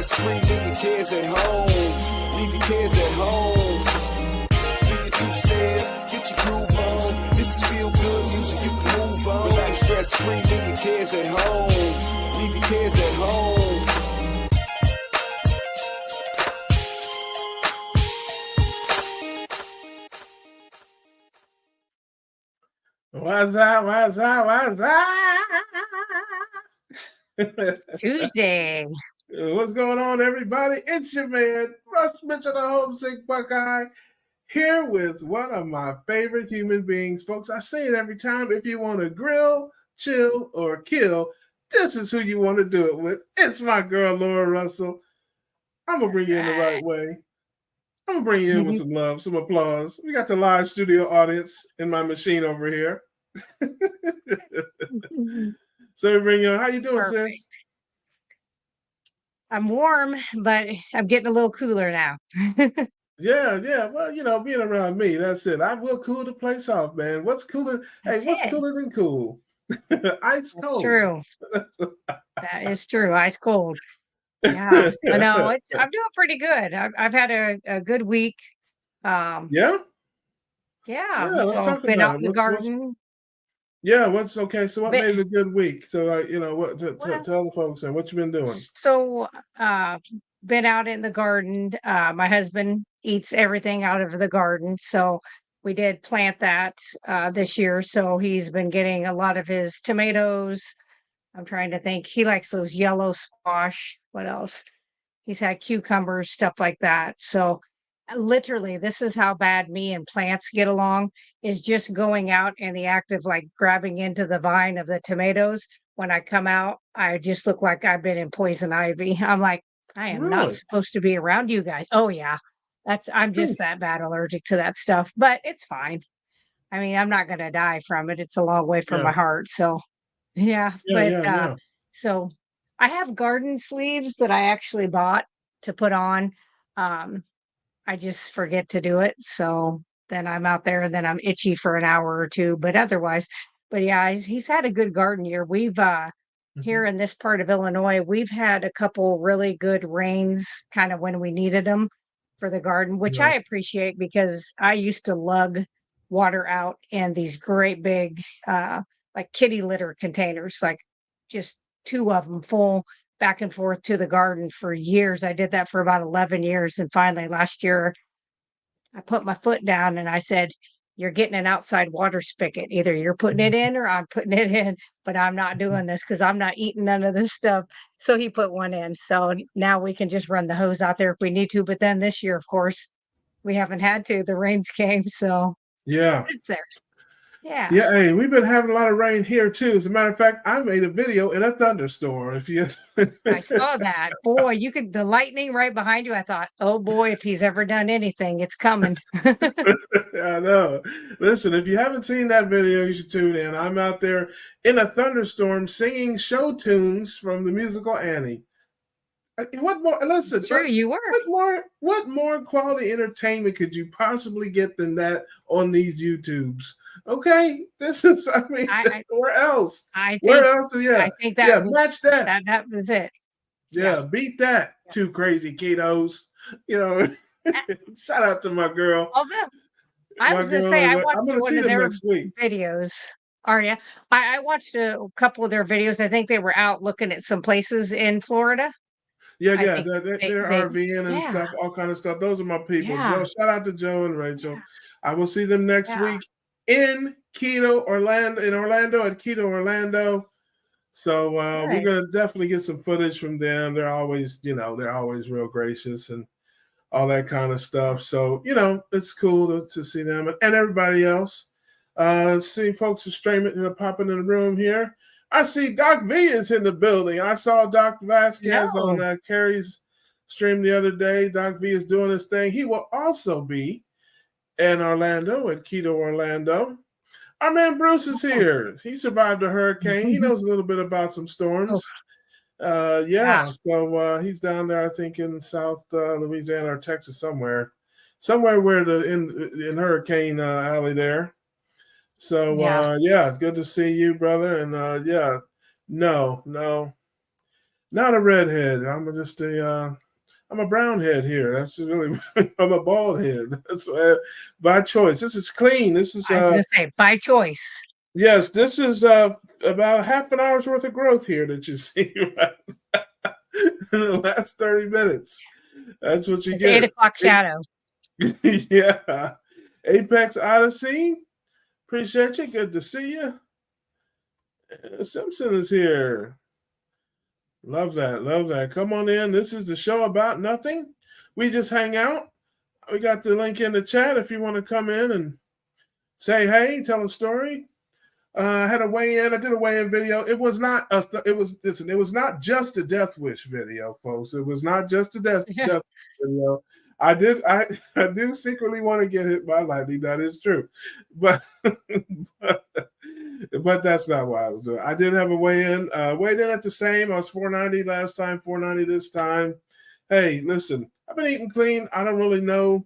stress-free, leave your kids at home. Leave your kids at home. Do your two-step, get your groove on. This is feel good music, you can move on. Relax, stress-free, leave your kids at home. Leave your kids at home. What's up? Tuesday. What's going on, everybody? It's your man, Russ Mitchell, the homesick Buckeye, here with one of my favorite human beings. Folks, I say it every time. If you want to grill, chill, or kill, this is who you want to do it with. It's my girl, Laura Russell. I'm going to bring you in the right way. I'm going to bring you in with some love, some applause. We got the live studio audience in my machine over here. So bring you on. How you doing, Perfect. sis? I'm warm, but I'm getting a little cooler now. Yeah. Well, you know, being around me, that's it. I will cool the place off, man. What's cooler? That's What's it. cooler than cool? Ice cold. That's true. That is true. Ice cold. Yeah. I know. I'm doing pretty good. I've had a good week. Yeah. Yeah. Let's So talk been about out it. in the garden. What's okay? So what made it a good week? So you know what? Tell the folks what you been doing. So been out in the garden. My husband eats everything out of the garden, so we did plant that this year. So he's been getting a lot of his tomatoes. I'm trying to think. He likes those yellow squash. What else? He's had cucumbers, stuff like that. So literally, this is how bad me and plants get along, is just going out in the act of like grabbing into the vine of the tomatoes. When I come out, I just look like I've been in poison ivy. I'm like, I am not Really? supposed to be around you guys. Oh yeah. I'm just that bad allergic to that stuff, but it's fine. I mean, I'm not going to die from it. It's a long way from my heart. So yeah, but so I have garden sleeves that I actually bought to put on. I just forget to do it. So then I'm out there and then I'm itchy for an hour or two, but otherwise, but yeah, he's had a good garden year. We've here in this part of Illinois, we've had a couple really good rains kind of when we needed them for the garden, which I appreciate because I used to lug water out in these great big like kitty litter containers, like just two of them full back and forth to the garden for years. I did that for about 11 years. And finally last year, I put my foot down and I said, you're getting an outside water spigot. Either you're putting it in or I'm putting it in, but I'm not doing this because I'm not eating none of this stuff. So he put one in. So now we can just run the hose out there if we need to. But then this year, of course, we haven't had to. The rains came. So it's there. Yeah. Yeah, hey, we've been having a lot of rain here too. As a matter of fact, I made a video in a thunderstorm. If you I saw that. Boy, you could the lightning right behind you. I thought, oh boy, if he's ever done anything, it's coming. I know. Listen, if you haven't seen that video, you should tune in. I'm out there in a thunderstorm singing show tunes from the musical Annie. What more? Listen, Sure, you were. What more quality entertainment could you possibly get than that on these YouTubes? Okay, this is. I mean, where else? Where else? I think that match that. That was it. Yeah, beat that. Two crazy ketos. You know, shout out to my girl. I was going to say, I watched I'm going to one see of them their next week. videos. Aria, I watched a couple of their videos. I think they were out looking at some places in Florida. Yeah, they're RVing and stuff, all kind of stuff. Those are my people. Joe, shout out to Joe and Rachel. I will see them next week in Orlando at Keto Orlando. So we're gonna definitely get some footage from them. They're always real gracious and all that kind of stuff. So it's cool to see them and everybody else. See folks are streaming, popping in the room here. I see Doc V is in the building. I saw Doc Vasquez on Carrie's stream the other day. Doc V is doing his thing. He will also be in Orlando at Keto Orlando. Our man Bruce is here. He survived a hurricane. He knows a little bit about some storms. So he's down there, I think, in South Louisiana or Texas somewhere where in Hurricane Alley there. So good to see you, brother. And no, Not a redhead. I'm a brown head here. That's really I'm a bald head. That's by choice. This is clean. This is I was gonna say by choice. yes, this is about half an hour's worth of growth here that you see right in the last 30 minutes. That's what you It's get. 8 o'clock shadow. Yeah. Apex Odyssey. Appreciate you. Good to see you. Simpson is here. Love that. Love that. Come on in. This is the show about nothing. We just hang out. We got the link in the chat if you want to come in and say hey, tell a story. I had a weigh-in. I did a weigh-in video. It was not it was not just a death wish video, folks. It was not just a death video. I do secretly want to get hit by lightning. That is true. But but that's not why I was doing. I did have a weigh-in. Weighed in at the same. I was 490 last time, 490 this time. Hey, listen, I've been eating clean. I don't really know.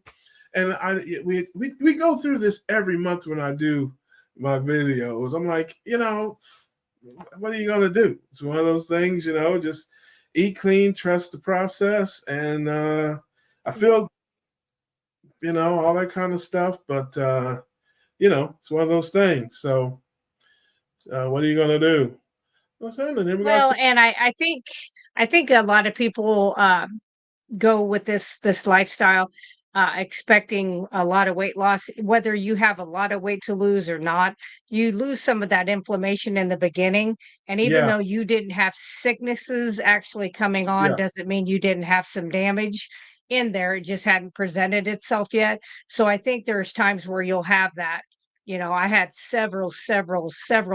And we go through this every month when I do my videos. I'm like, what are you gonna do? It's one of those things, just eat clean, trust the process, and I feel, all that kind of stuff. But it's one of those things. So, what are you gonna do? What's happening? Well, and I think a lot of people go with this lifestyle expecting a lot of weight loss. Whether you have a lot of weight to lose or not, you lose some of that inflammation in the beginning. And even though you didn't have sicknesses actually coming on, doesn't mean you didn't have some damage in there. It just hadn't presented itself yet. So I think there's times where you'll have that. I had several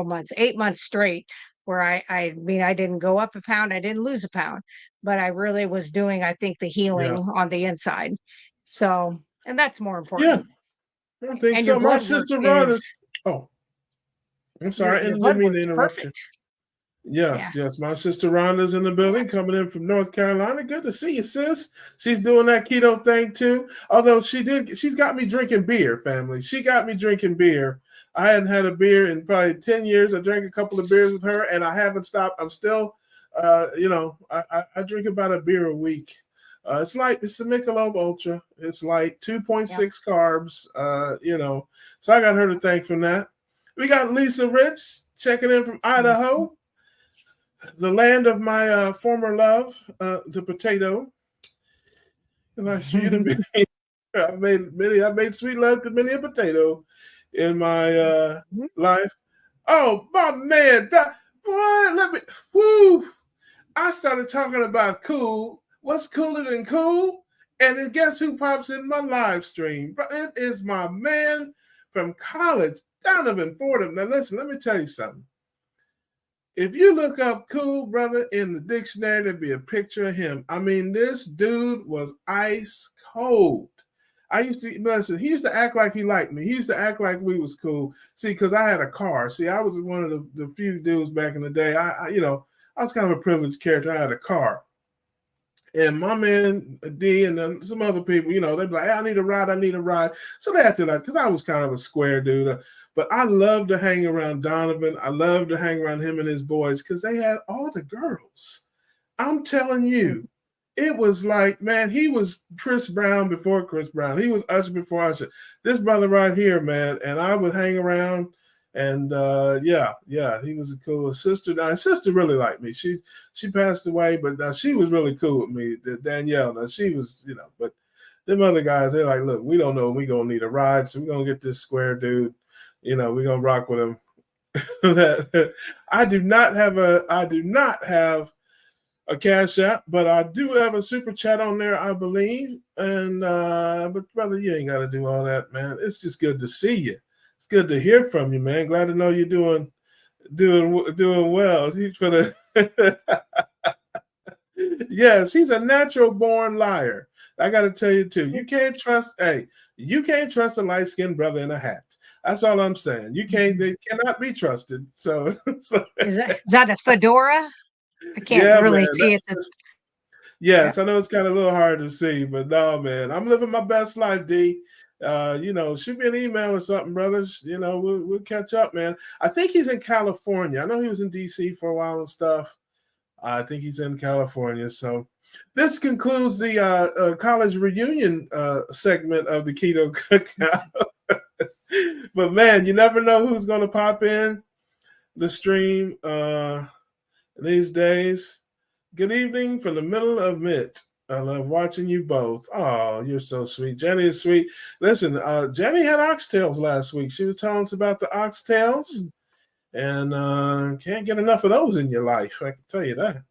months, 8 months straight, where I mean, I didn't go up a pound, I didn't lose a pound, but I really was doing, I think, the healing on the inside. So, and that's more important. I don't think and so. Your My blood work sister Ron is is. Oh, I'm sorry. I your didn't blood mean work to is interrupt perfect. you. Yes. My sister Rhonda's in the building, coming in from North Carolina. Good to see you, sis. She's doing that keto thing too. Although she's got me drinking beer, family. She got me drinking beer. I hadn't had a beer in probably 10 years. I drank a couple of beers with her, and I haven't stopped. I'm still, I drink about a beer a week. It's light. It's a Michelob Ultra. It's like 2.6 carbs. So I got her to thank for that. We got Lisa Rich checking in from Idaho, the land of my former love, the potato. Nice for you to be. I made sweet love to many a potato in my life. Oh, my man, I started talking about cool. What's cooler than cool? And then guess who pops in my live stream? It is my man from college, Donovan Fordham. Now listen, let me tell you something. If you look up cool brother in the dictionary, there'd be a picture of him. I mean, this dude was ice cold. He used to act like he liked me. He used to act like we was cool. See, because I had a car. See, I was one of the few dudes back in the day. I was kind of a privileged character. I had a car. And my man D and then some other people, they'd be like, hey, I need a ride. So they acted like, because I was kind of a square dude. But I loved to hang around Donovan. I loved to hang around him and his boys because they had all the girls. I'm telling you, it was like, man, he was Chris Brown before Chris Brown. He was Usher before Usher. This brother right here, man, and I would hang around. And he was a cool sister. Now, his sister really liked me. She passed away, but she was really cool with me. Danielle, now she was, but them other guys, they're like, look, we don't know when we're gonna need a ride, so we're gonna get this square dude. We're gonna rock with him. I do not have a cash app, but I do have a super chat on there, I believe. And but brother, you ain't gotta do all that, man. It's just good to see you. It's good to hear from you, man. Glad to know you're doing well. He's gonna yes, he's a natural born liar. I got to tell you too. You can't trust a light-skinned brother in a hat. That's all I'm saying. They cannot be trusted. So is that a fedora? I can't really see it. Yes, I know it's kind of a little hard to see, but no, man, I'm living my best life, D. Shoot me an email or something, brothers. We'll catch up, man. I think he's in California. I know he was in DC for a while and stuff. I think he's in California. So this concludes the college reunion segment of the Keto Cookout. But man, you never know who's going to pop in the stream these days. Good evening from the middle of Mitt. I love watching you both. Oh, you're so sweet. Jenny is sweet. Listen, Jenny had oxtails last week. She was telling us about the oxtails, and can't get enough of those in your life. I can tell you that.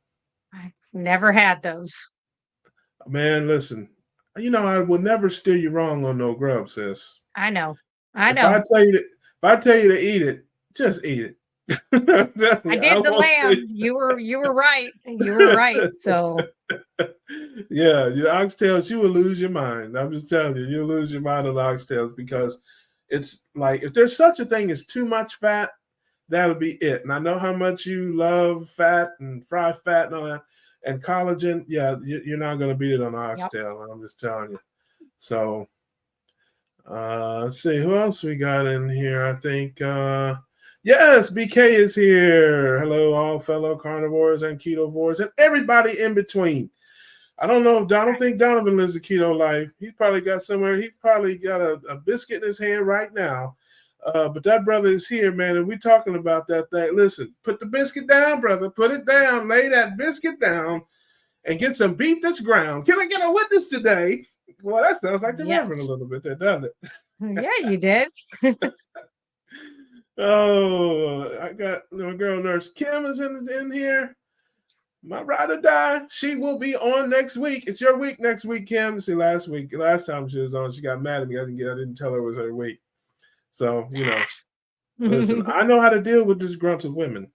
I never had those. Man, listen, I will never steer you wrong on no grub, sis. I know. If I tell you to eat it, just eat it. I did the lamb. You were right. You were right. So yeah, your oxtails, you will lose your mind. I'm just telling you, you'll lose your mind on oxtails because it's like if there's such a thing as too much fat, that'll be it. And I know how much you love fat and fried fat and all that. And collagen, yeah, you're not going to beat it on oxtail. Yep. I'm just telling you. So let's see who else we got in here. I think yes, BK is here. Hello, all fellow carnivores and ketovores and everybody in between. I don't think Donovan lives the keto life. He's probably got a biscuit in his hand right now. But that brother is here, man, and we're talking about that thing. Listen, put the biscuit down, brother. Put it down. Lay that biscuit down and get some beef that's ground. Can I get a witness today? Well, that sounds like the Reverend a little bit there, doesn't it? Yeah, you did. Oh, I got my girl Nurse Kim is in here. My ride or die. She will be on next week. It's your week next week, Kim. See, last time she was on, she got mad at me. I didn't tell her it was her week. So, listen, I know how to deal with disgruntled women.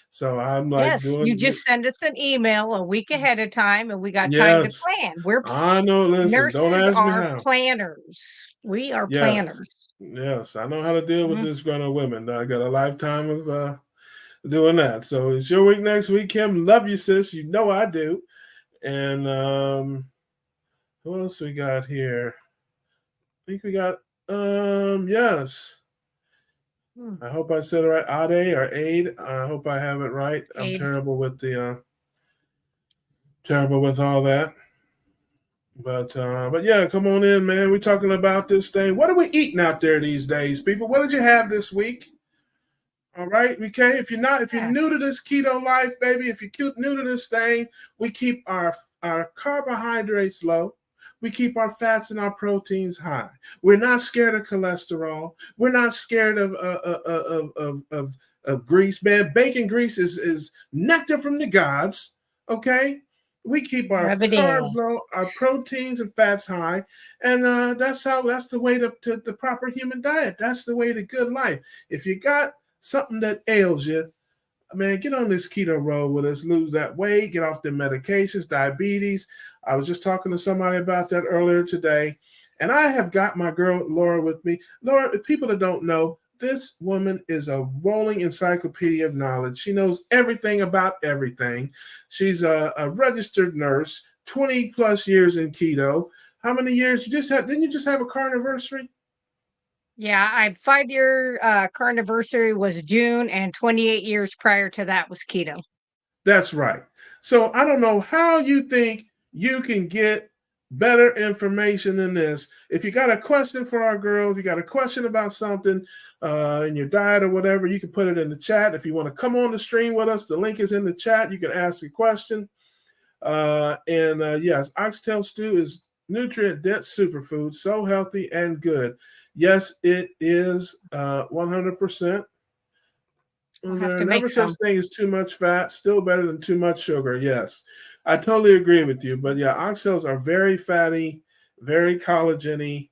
So I'm like, yes, you just send us an email a week ahead of time, and we got time to plan. I know. Listen, nurses don't ask are me how. Planners. We are planners. Yes, I know how to deal with disgruntled women. I got a lifetime of doing that. So it's your week next week, Kim. Love you, sis. You know I do. And who else we got here? I think we got yes. I hope I said it right. Ade or Aid. I hope I have it right. I'm terrible with all that. But yeah, come on in, man. We're talking about this thing. What are we eating out there these days, people? What did you have this week? All right, okay. If you're new to this keto life, baby, if you're new to this thing, we keep our carbohydrates low. We keep our fats and our proteins high. We're not scared of cholesterol. We're not scared of grease, man. Bacon grease is nectar from the gods. Okay, we keep our carbs low, our proteins and fats high, and that's the way to the proper human diet. That's the way to good life. If you got something that ails you, man, get on this keto road with us, lose that weight, get off the medications, diabetes. I was just talking to somebody about that earlier today, and I have got my girl Laura with me. Laura, people that don't know, this woman is a rolling encyclopedia of knowledge. She knows everything about everything. She's a registered nurse, 20 plus years in keto. How many years? Didn't you just have a carniversary? Yeah, I 5-year carniversary was June, and 28 years prior to that was keto. That's right. So I don't know how you think you can get better information than this. If you got a question for our girl, if you got a question about something in your diet or whatever, you can put it in the chat. If you want to come on the stream with us, the link is in the chat. You can ask a question. Yes, oxtail stew is nutrient-dense superfood, so healthy and good. Yes, it is 100%. There never such thing as too much fat. Still better than too much sugar. Yes, I totally agree with you. But yeah, oxtails are very fatty, very collagen-y,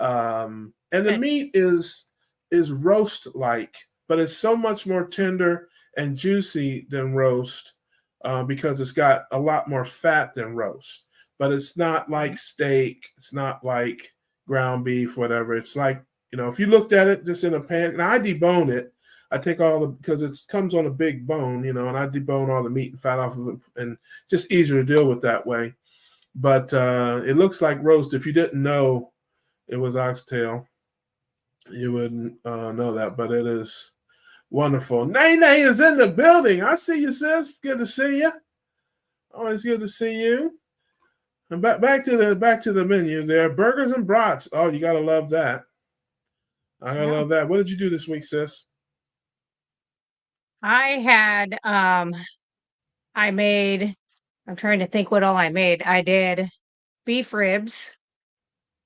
and the meat is roast-like, but it's so much more tender and juicy than roast because it's got a lot more fat than roast. But it's not like steak. It's not like ground beef, whatever. It's like, if you looked at it just in a pan, and I debone it. I take because it comes on a big bone, and I debone all the meat and fat off of it, and it's just easier to deal with that way. But it looks like roast. If you didn't know it was oxtail, you wouldn't know that, but it is wonderful. Nay is in the building. I see you, sis. Good to see you. Always good to see you. And back to the menu there. Burgers and brats. Oh, you gotta love that. I gotta love that. What did you do this week, sis? I had I'm trying to think what all I made. I did beef ribs.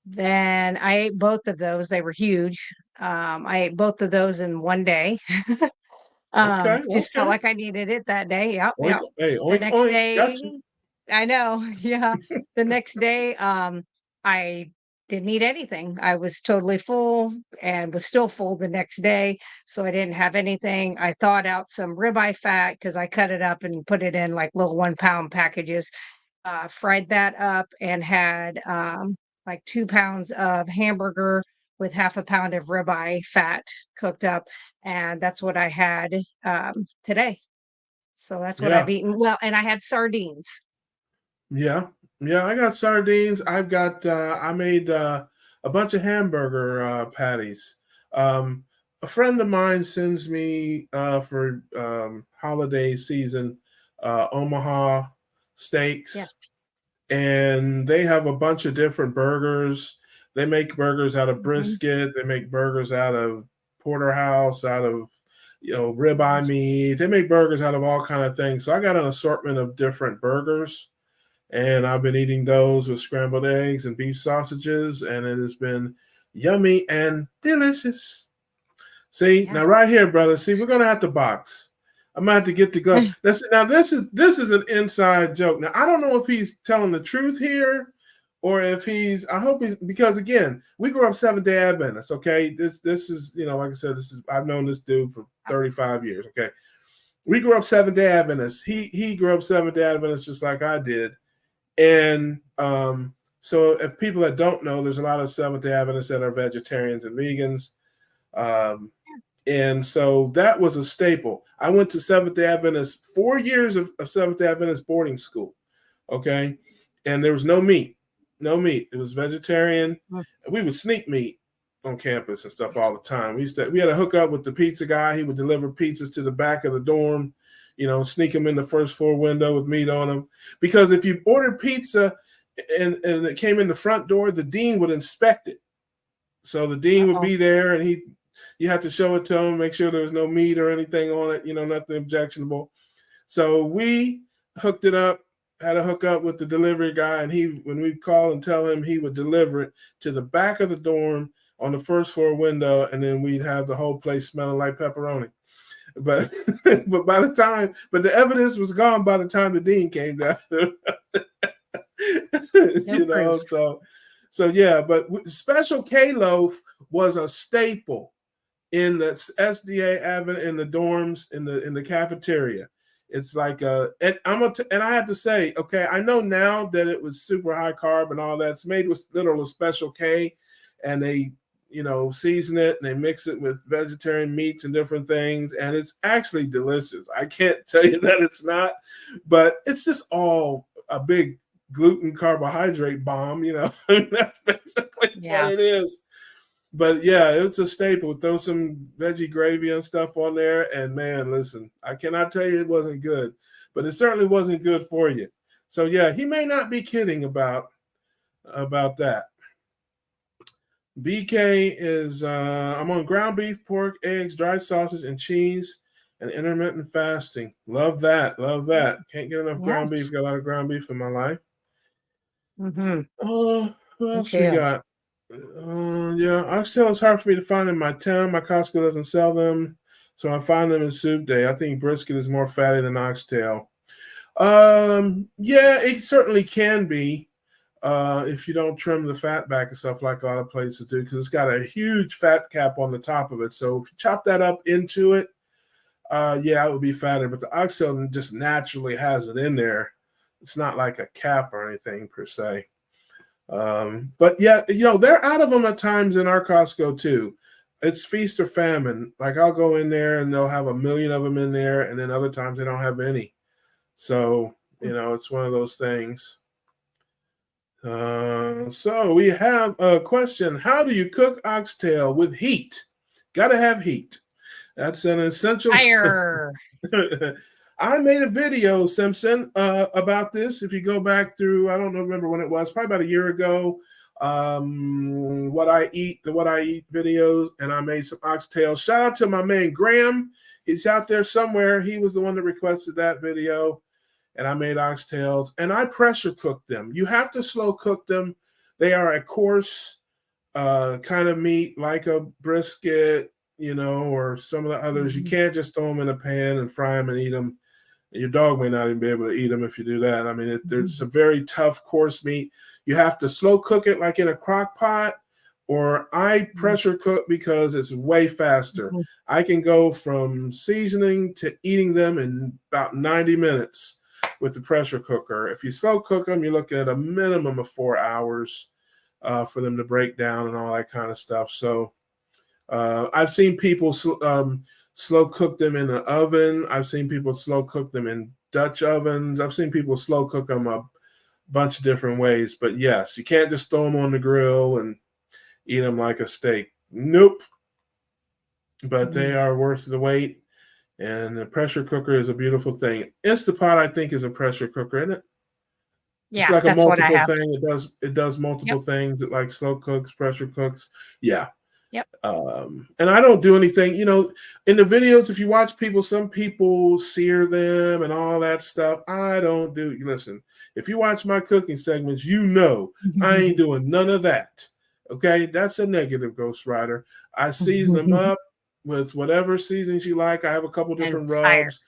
Then I ate both of those. They were huge. I ate both of those in one day. Okay, Just felt okay. like I needed it that day. Yep, Oink, yep. hey, The oink, next oink. day, Gotcha. I know, yeah. The next day, I didn't eat anything. I was totally full and was still full the next day, so I didn't have anything. I thawed out some ribeye fat because I cut it up and put it in like little 1 pound packages. Fried that up and had like 2 pounds of hamburger with half a pound of ribeye fat cooked up, and that's what I had today. So that's what I've Yeah. eaten. Well, and I had sardines. Yeah. Yeah, I got sardines. I've got I made a bunch of hamburger patties. A friend of mine sends me for holiday season Omaha steaks, Yes. and they have a bunch of different burgers. They make burgers out of Mhm. brisket. They make burgers out of porterhouse, out of ribeye meat. They make burgers out of all kind of things. So I got an assortment of different burgers, and I've been eating those with scrambled eggs and beef sausages, and it has been yummy and delicious. See, Yeah. now right here, brother. See, we're gonna have to box. I'm gonna have to get the glove. Now this is an inside joke. Now I don't know if he's telling the truth here, or if he's. I hope he's, because again, we grew up Seventh-day Adventists. Okay, this is, like I said, I've known this dude for 35 years. Okay, we grew up Seventh-day Adventists. He grew up Seventh-day Adventists just like I did, and so if people that don't know, there's a lot of Seventh-day Adventists that are vegetarians and vegans. And so that was a staple. I went to Seventh-day Adventist, 4 years of Seventh-day Adventist boarding school. Okay. And there was no meat. No meat. It was vegetarian. We would sneak meat on campus and stuff all the time. We had to hook up with the pizza guy. He would deliver pizzas to the back of the dorm, sneak them in the first floor window with meat on them. Because if you ordered pizza and it came in the front door, the dean would inspect it. So the dean would be there, and you have to show it to him, make sure there was no meat or anything on it, nothing objectionable. So we hooked it up, had to hook up with the delivery guy, and when we'd call and tell him, he would deliver it to the back of the dorm on the first floor window, and then we'd have the whole place smelling like pepperoni. But but the evidence was gone by the time the dean came down. So yeah, but Special K loaf was a staple in the SDA Advent, in the dorms, in the cafeteria. It's like and I have to say, okay, I know now that it was super high carb and all that. It's made with literal Special K, and they season it and they mix it with vegetarian meats and different things, and it's actually delicious. I can't tell you that it's not, but it's just all a big gluten carbohydrate bomb. That's basically what it is. But yeah, it's a staple. Throw some veggie gravy and stuff on there, and man, listen, I cannot tell you it wasn't good, but it certainly wasn't good for you. So yeah, he may not be kidding about that. BK is I'm on ground beef, pork, eggs, dried sausage, and cheese, and intermittent fasting. Love that. Can't get enough ground beef. Got a lot of ground beef in my life. What else we got? Yeah, oxtail is hard for me to find in my town. My Costco doesn't sell them, so I find them in Soup Day. I think brisket is more fatty than oxtail. Yeah, it certainly can be if you don't trim the fat back and stuff like a lot of places do, because it's got a huge fat cap on the top of it. So if you chop that up into it, yeah, it would be fatter. But the oxtail just naturally has it in there. It's not like a cap or anything per se. But yeah, they're out of them at times in our Costco too. It's feast or famine. Like I'll go in there and they'll have 1 million of them in there, and then other times they don't have any. So it's one of those things. So we have a question: how do you cook oxtail with heat? Got to have heat. That's an essential. Fire. I made a video, Simpson, about this. If you go back through, I don't remember when it was, probably about a year ago. What I eat, the What I Eat videos, and I made some oxtails. Shout out to my man Graham. He's out there somewhere. He was the one that requested that video, and I made oxtails, and I pressure cooked them. You have to slow cook them. They are a coarse kind of meat, like a brisket, or some of the others. You can't just throw them in a pan and fry them and eat them. Your dog may not even be able to eat them if you do that. I mean, there's a very tough, coarse meat. You have to slow cook it like in a crock pot, or I pressure cook because it's way faster. I can go from seasoning to eating them in about 90 minutes with the pressure cooker. If you slow cook them, you're looking at a minimum of 4 hours for them to break down and all that kind of stuff. So I've seen people slow cook them in the oven. I've seen people slow cook them in Dutch ovens. I've seen people slow cook them a bunch of different ways. But yes, you can't just throw them on the grill and eat them like a steak. Nope. But they are worth the wait. And the pressure cooker is a beautiful thing. Instapot, I think, is a pressure cooker, isn't it? Yeah, it's like a that's what I multiple have. thing. It does multiple things. It like slow cooks, pressure cooks. Yeah. Yep. And I don't do anything, in the videos, if you watch people, some people sear them and all that stuff. I don't do, listen, if you watch my cooking segments, I ain't doing none of that. Okay. That's a negative, Ghost Rider. I season them up with whatever seasons you like. I have a couple different rubs,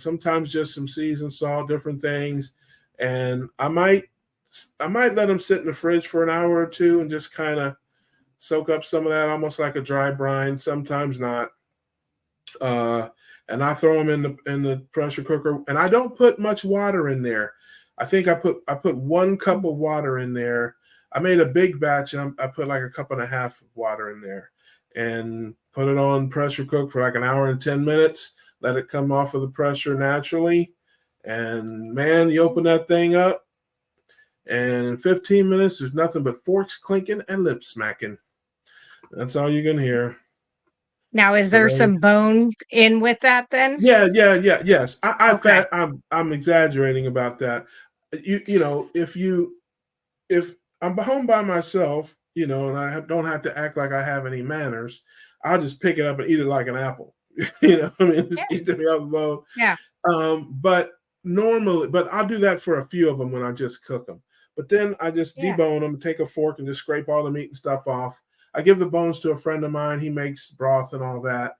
sometimes just some seasoned salt, different things. And I might let them sit in the fridge for an hour or two and just kind of soak up some of that, almost like a dry brine. Sometimes not. And I throw them in the pressure cooker, and I don't put much water in there. I think I put 1 cup of water in there. I made a big batch, and I put like a cup and a half of water in there, and put it on pressure cook for like an hour and 10 minutes. Let it come off of the pressure naturally. And man, you open that thing up, and in 15 minutes, there's nothing but forks clinking and lips smacking. That's all you can hear. Now, is there some bone in with that then? Yeah. Yes. I'm exaggerating about that. If I'm home by myself, and I don't have to act like I have any manners, I'll just pick it up and eat it like an apple. Just eat them out of the bone. Yeah. But I'll do that for a few of them when I just cook them. But then I just debone them, take a fork and just scrape all the meat and stuff off. I give the bones to a friend of mine. He makes broth and all that.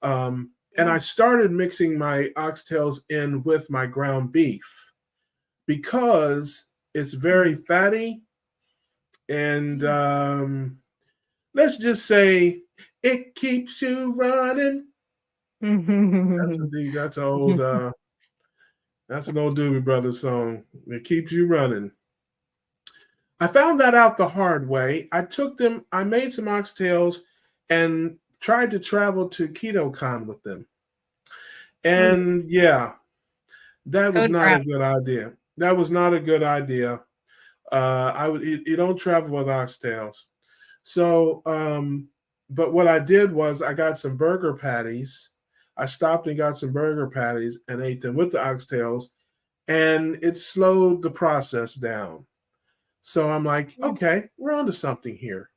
And I started mixing my oxtails in with my ground beef because it's very fatty. And let's just say it keeps you running. That's an old Doobie Brothers song. It keeps you running. I found that out the hard way. I made some oxtails and tried to travel to KetoCon with them. And that was not a good idea. That was not a good idea. You don't travel with oxtails. So, but what I did was I got some burger patties. I stopped and got some burger patties and ate them with the oxtails, and it slowed the process down. So I'm like, okay, we're onto something here.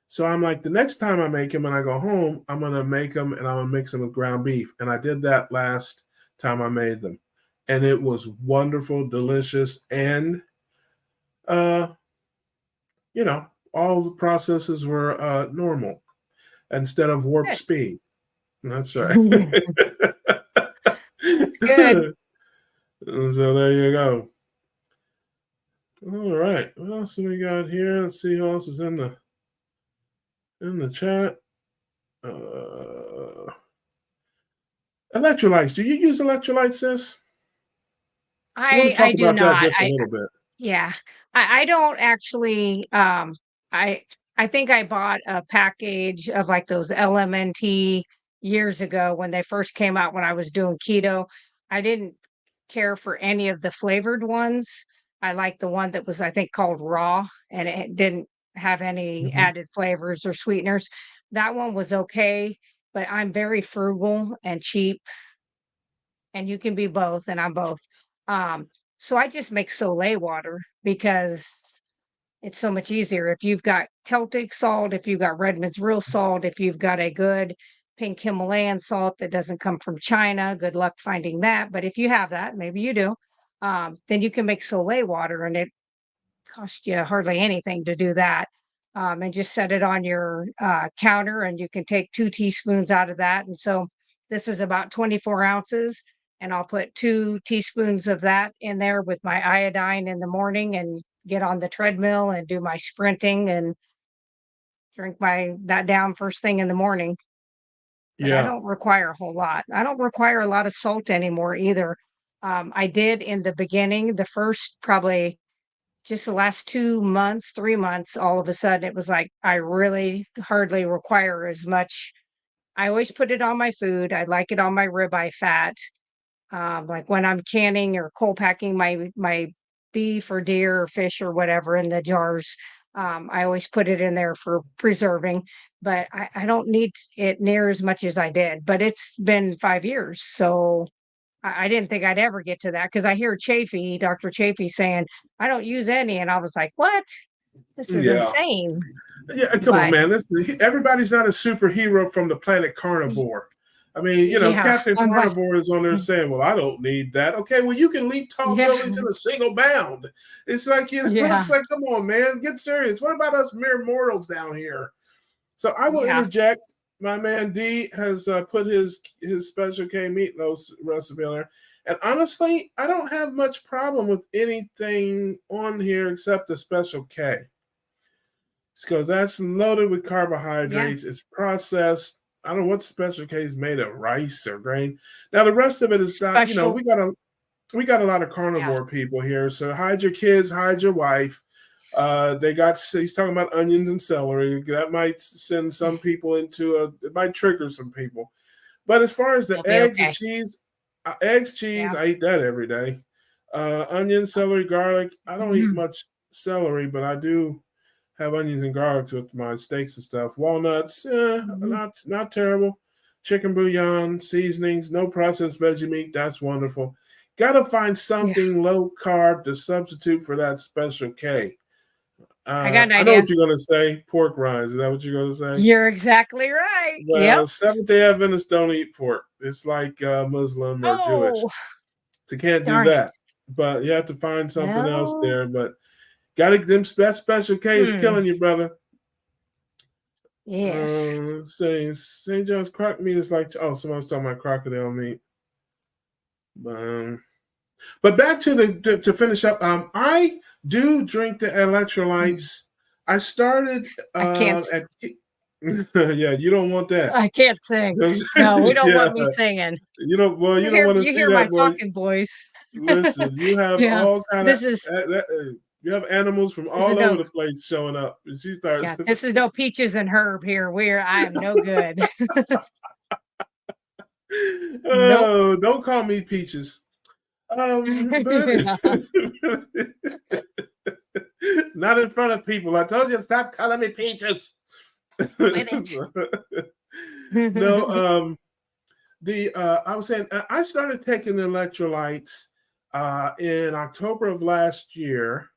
So I'm like, the next time I make them and I go home, I'm going to make them and I'm going to mix them with ground beef. And I did that last time I made them. And it was wonderful, delicious, and, all the processes were normal instead of warp speed. That's right. That's good. So there you go. All right. What else do we got here? Let's see who else is in the chat. Electrolytes. Do you use electrolytes, sis? I want to talk about that just a little bit. Yeah. I don't actually I think I bought a package of like those LMNT years ago when they first came out when I was doing keto. I didn't care for any of the flavored ones. I liked the one that was, I think, called raw, and it didn't have any added flavors or sweeteners. That one was okay, but I'm very frugal and cheap. and you can be both, and I'm both. So I just make Soleil water because it's so much easier. If you've got Celtic salt, if you've got Redmond's real salt, if you've got a good pink Himalayan salt that doesn't come from China, good luck finding that. But if you have that, maybe you do, then you can make Soleil water, and it costs you hardly anything to do that. And just set it on your counter, and you can take 2 teaspoons out of that. And so this is about 24 ounces. And I'll put 2 teaspoons of that in there with my iodine in the morning and get on the treadmill and do my sprinting and drink that down first thing in the morning. But I Yeah. don't require a whole lot. I don't require a lot of salt anymore either. I did in the beginning, the first probably just the last 2 months, 3 months, all of a sudden, it was like, I really hardly require as much. I always put it on my food. I like it on my ribeye fat. Like when I'm canning or cold packing my beef or deer or fish or whatever in the jars, I always put it in there for preserving, but I don't need it near as much as I did, but it's been 5 years, so I didn't think I'd ever get to that because I hear Dr. Chafee saying, "I don't use any," and I was like, "What? This is Yeah. insane." Yeah, come on, But man. Everybody's not a superhero from the planet Carnivore. I mean, yeah, Captain I'm like, Carnivore is on there saying, "Well, I don't need that." Okay, well, you can leap tall yeah, buildings in a single bound. It's like, yeah, it's like, come on, man, get serious. What about us mere mortals down here? So I will yeah, interject. My man D has put his Special K meatloaf recipe on there. And honestly, I don't have much problem with anything on here except the Special K. Because that's loaded with yeah. carbohydrates. It's processed. I don't know what Special K is made of, rice or grain. Now the rest of it is not. Special, We got a lot of yeah, carnivore people here. So hide your kids, hide your wife. He's talking about onions and celery. That might send some people it might trigger some people. But as far as the you'll be eggs and okay. cheese, Yeah. I eat that every day. Onion, celery, garlic. I don't eat Mhm. much celery, but I do have onions and garlic with my steaks and stuff. Walnuts, Mhm. not terrible. Chicken bouillon, seasonings, no processed veggie meat. That's wonderful. Got to find Yeah, something low carb to substitute for that Special K. I got an I know idea. what you're going to say. Pork rinds. Is that what you're going to say? You're exactly right. Yep. Well, Seventh-day Adventists don't eat pork. It's like Muslim or Jewish. Oh, So can't do darn it. that. But you have to find something else No. there. But got to them that Special K is Hmm. killing you, brother. Yes. Say St. John's croc meat is like someone's talking about crocodile meat. But back to finish up. I do drink the Mm. electrolytes. I started I can't. at yeah. You don't want that. I can't sing. No, we don't Yeah. want me singing. You don't want to You see hear my that. Well, talking voice. listen. You have Yeah. all kind of This is you have animals from this is all over no the place showing up. And she starts. yeah, this is no peaches and herb here. I am no good. Nope. Oh, don't call me peaches. But not in front of people. I told you to stop calling me peaches. Quit it. No, I was saying I started taking the electrolytes in October of last year.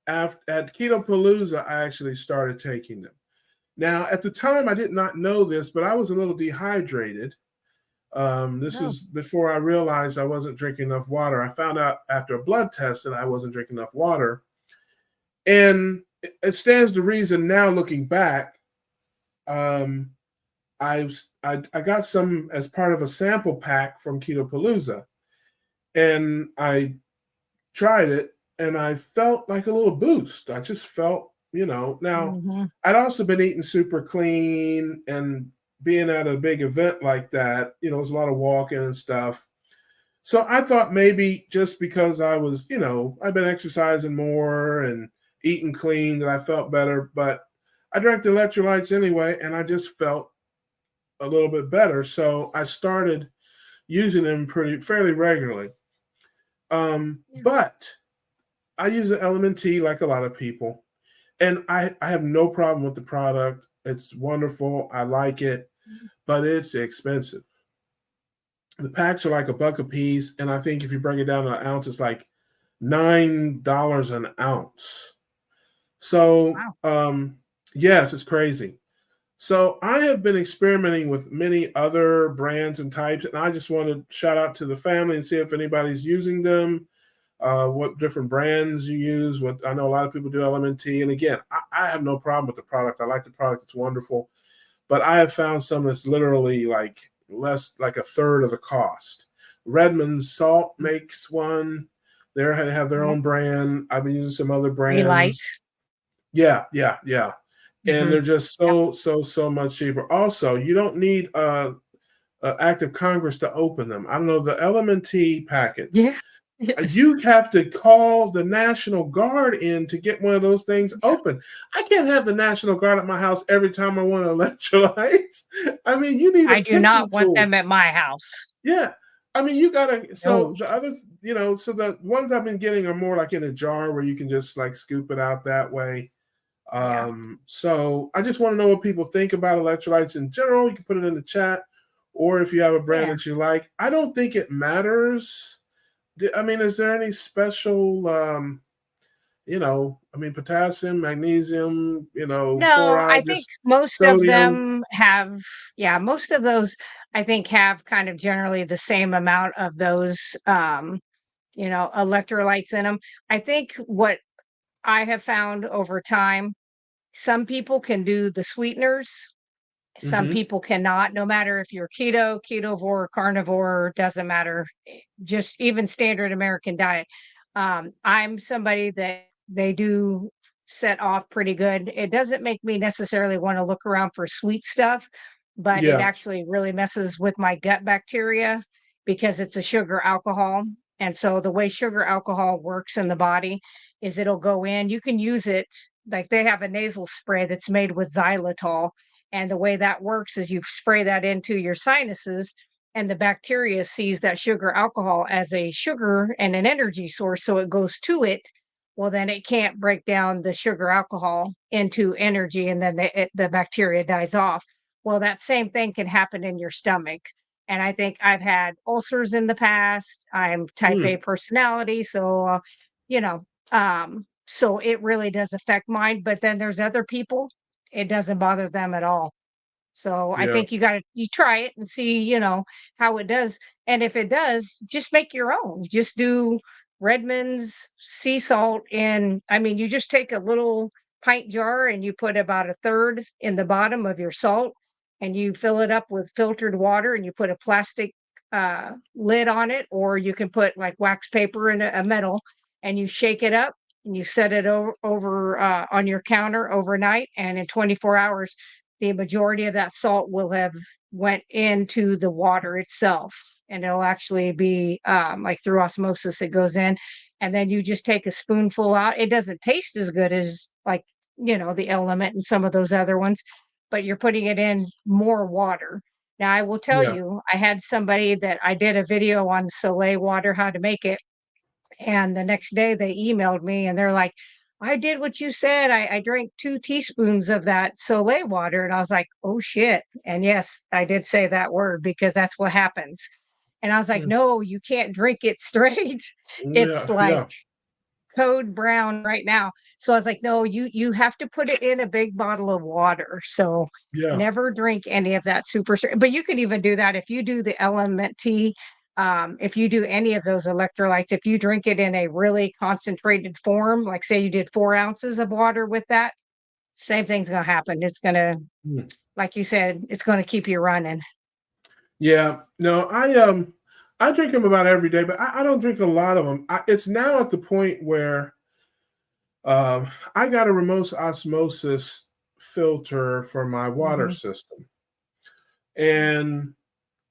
At Keto Palooza, I actually started taking them. Now, at the time, I did not know this, but I was a little dehydrated. This Oh, was before I realized I wasn't drinking enough water. I found out after a blood test that I wasn't drinking enough water. And it stands to reason now, looking back, um, I got some as part of a sample pack from Keto Palooza, and I tried it, and I felt like a little boost. I just felt, Now mhm. I'd also been eating super clean and being at a big event like that. There's a lot of walking and stuff. So I thought maybe just because I was, I've been exercising more and eating clean that I felt better, but I drank the electrolytes anyway, and I just felt a little bit better. So I started using them fairly regularly. Yeah. But I use the LMNT like a lot of people, and I have no problem with the product. It's wonderful. I like it, but it's expensive. The packs are like $1 a piece, and I think if you break it down to an ounce, it's like $9 an ounce. So, yes, it's crazy. So I have been experimenting with many other brands and types, and I just want to shout out to the family and see if anybody's using them, what different brands you use. What I know a lot of people do LMNT, and again, I have no problem with the product. I like the product; it's wonderful. But I have found some that's literally like a third of the cost. Redmond's Salt makes one. They have their own brand. I've been using some other brands. Relight. Yeah. And they're just so much cheaper. Also, you don't need a act of Congress to open them. I don't know, the LMNT packets. Yeah. Yes. You have to call the National Guard in to get one of those things open. I can't have the National Guard at my house every time I want electrolytes. I mean, you need. I do not want them at my house. Yeah. I mean, you gotta. So the others, so the ones I've been getting are more like in a jar where you can just like scoop it out that way. So I just want to know what people think about electrolytes in general. You can put it in the chat, or if you have a brand that you like. I don't think it matters. I mean, is there any special, potassium, magnesium, No, chloride, I think most sodium. of them have, most of those I think have kind of generally the same amount of those, electrolytes in them. I think what I have found over time, some people can do the sweeteners. Some people cannot, no matter if you're keto, ketovore, carnivore, doesn't matter. Just even standard American diet. I'm somebody that they do set off pretty good. It doesn't make me necessarily want to look around for sweet stuff, but it actually really messes with my gut bacteria because it's a sugar alcohol. And so the way sugar alcohol works in the body is it'll go in. You can use it, like they have a nasal spray that's made with xylitol. And the way that works is you spray that into your sinuses, and the bacteria sees that sugar alcohol as a sugar and an energy source. So it goes to it. Well, then it can't break down the sugar alcohol into energy, and then the bacteria dies off. Well, that same thing can happen in your stomach. And I think I've had ulcers in the past. I'm type A personality. So, so it really does affect mine. But then there's other people, it doesn't bother them at all. So I think you try it and see, how it does. And if it does, just make your own. Just do Redmond's sea salt you just take a little pint jar and you put about a third in the bottom of your salt, and you fill it up with filtered water, and you put a plastic lid on it, or you can put like wax paper in a metal, and you shake it up and you set it over on your counter overnight. And in 24 hours, the majority of that salt will have went into the water itself, and it'll actually be like through osmosis, it goes in. And then you just take a spoonful out. It doesn't taste as good as like, the Element and some of those other ones, but you're putting it in more water. Now, I will tell you, I had somebody that I did a video on Soleil water, how to make it. And the next day they emailed me and they're like, I did what you said. I drank 2 teaspoons of that Soleil water. And I was like, oh shit. And yes, I did say that word because that's what happens. And I was like, no, you can't drink it straight. It's like code brown right now. So I was like, no, you have to put it in a big bottle of water. So never drink any of that super straight. But you can even do that if you do the Element tea. If you do any of those electrolytes, if you drink it in a really concentrated form, like say you did 4 ounces of water with that, same thing's going to happen. It's going to, like you said, it's going to keep you running. Yeah, no, I drink them about every day, but I don't drink a lot of them. It's now at the point where I got a remote osmosis filter for my water system. And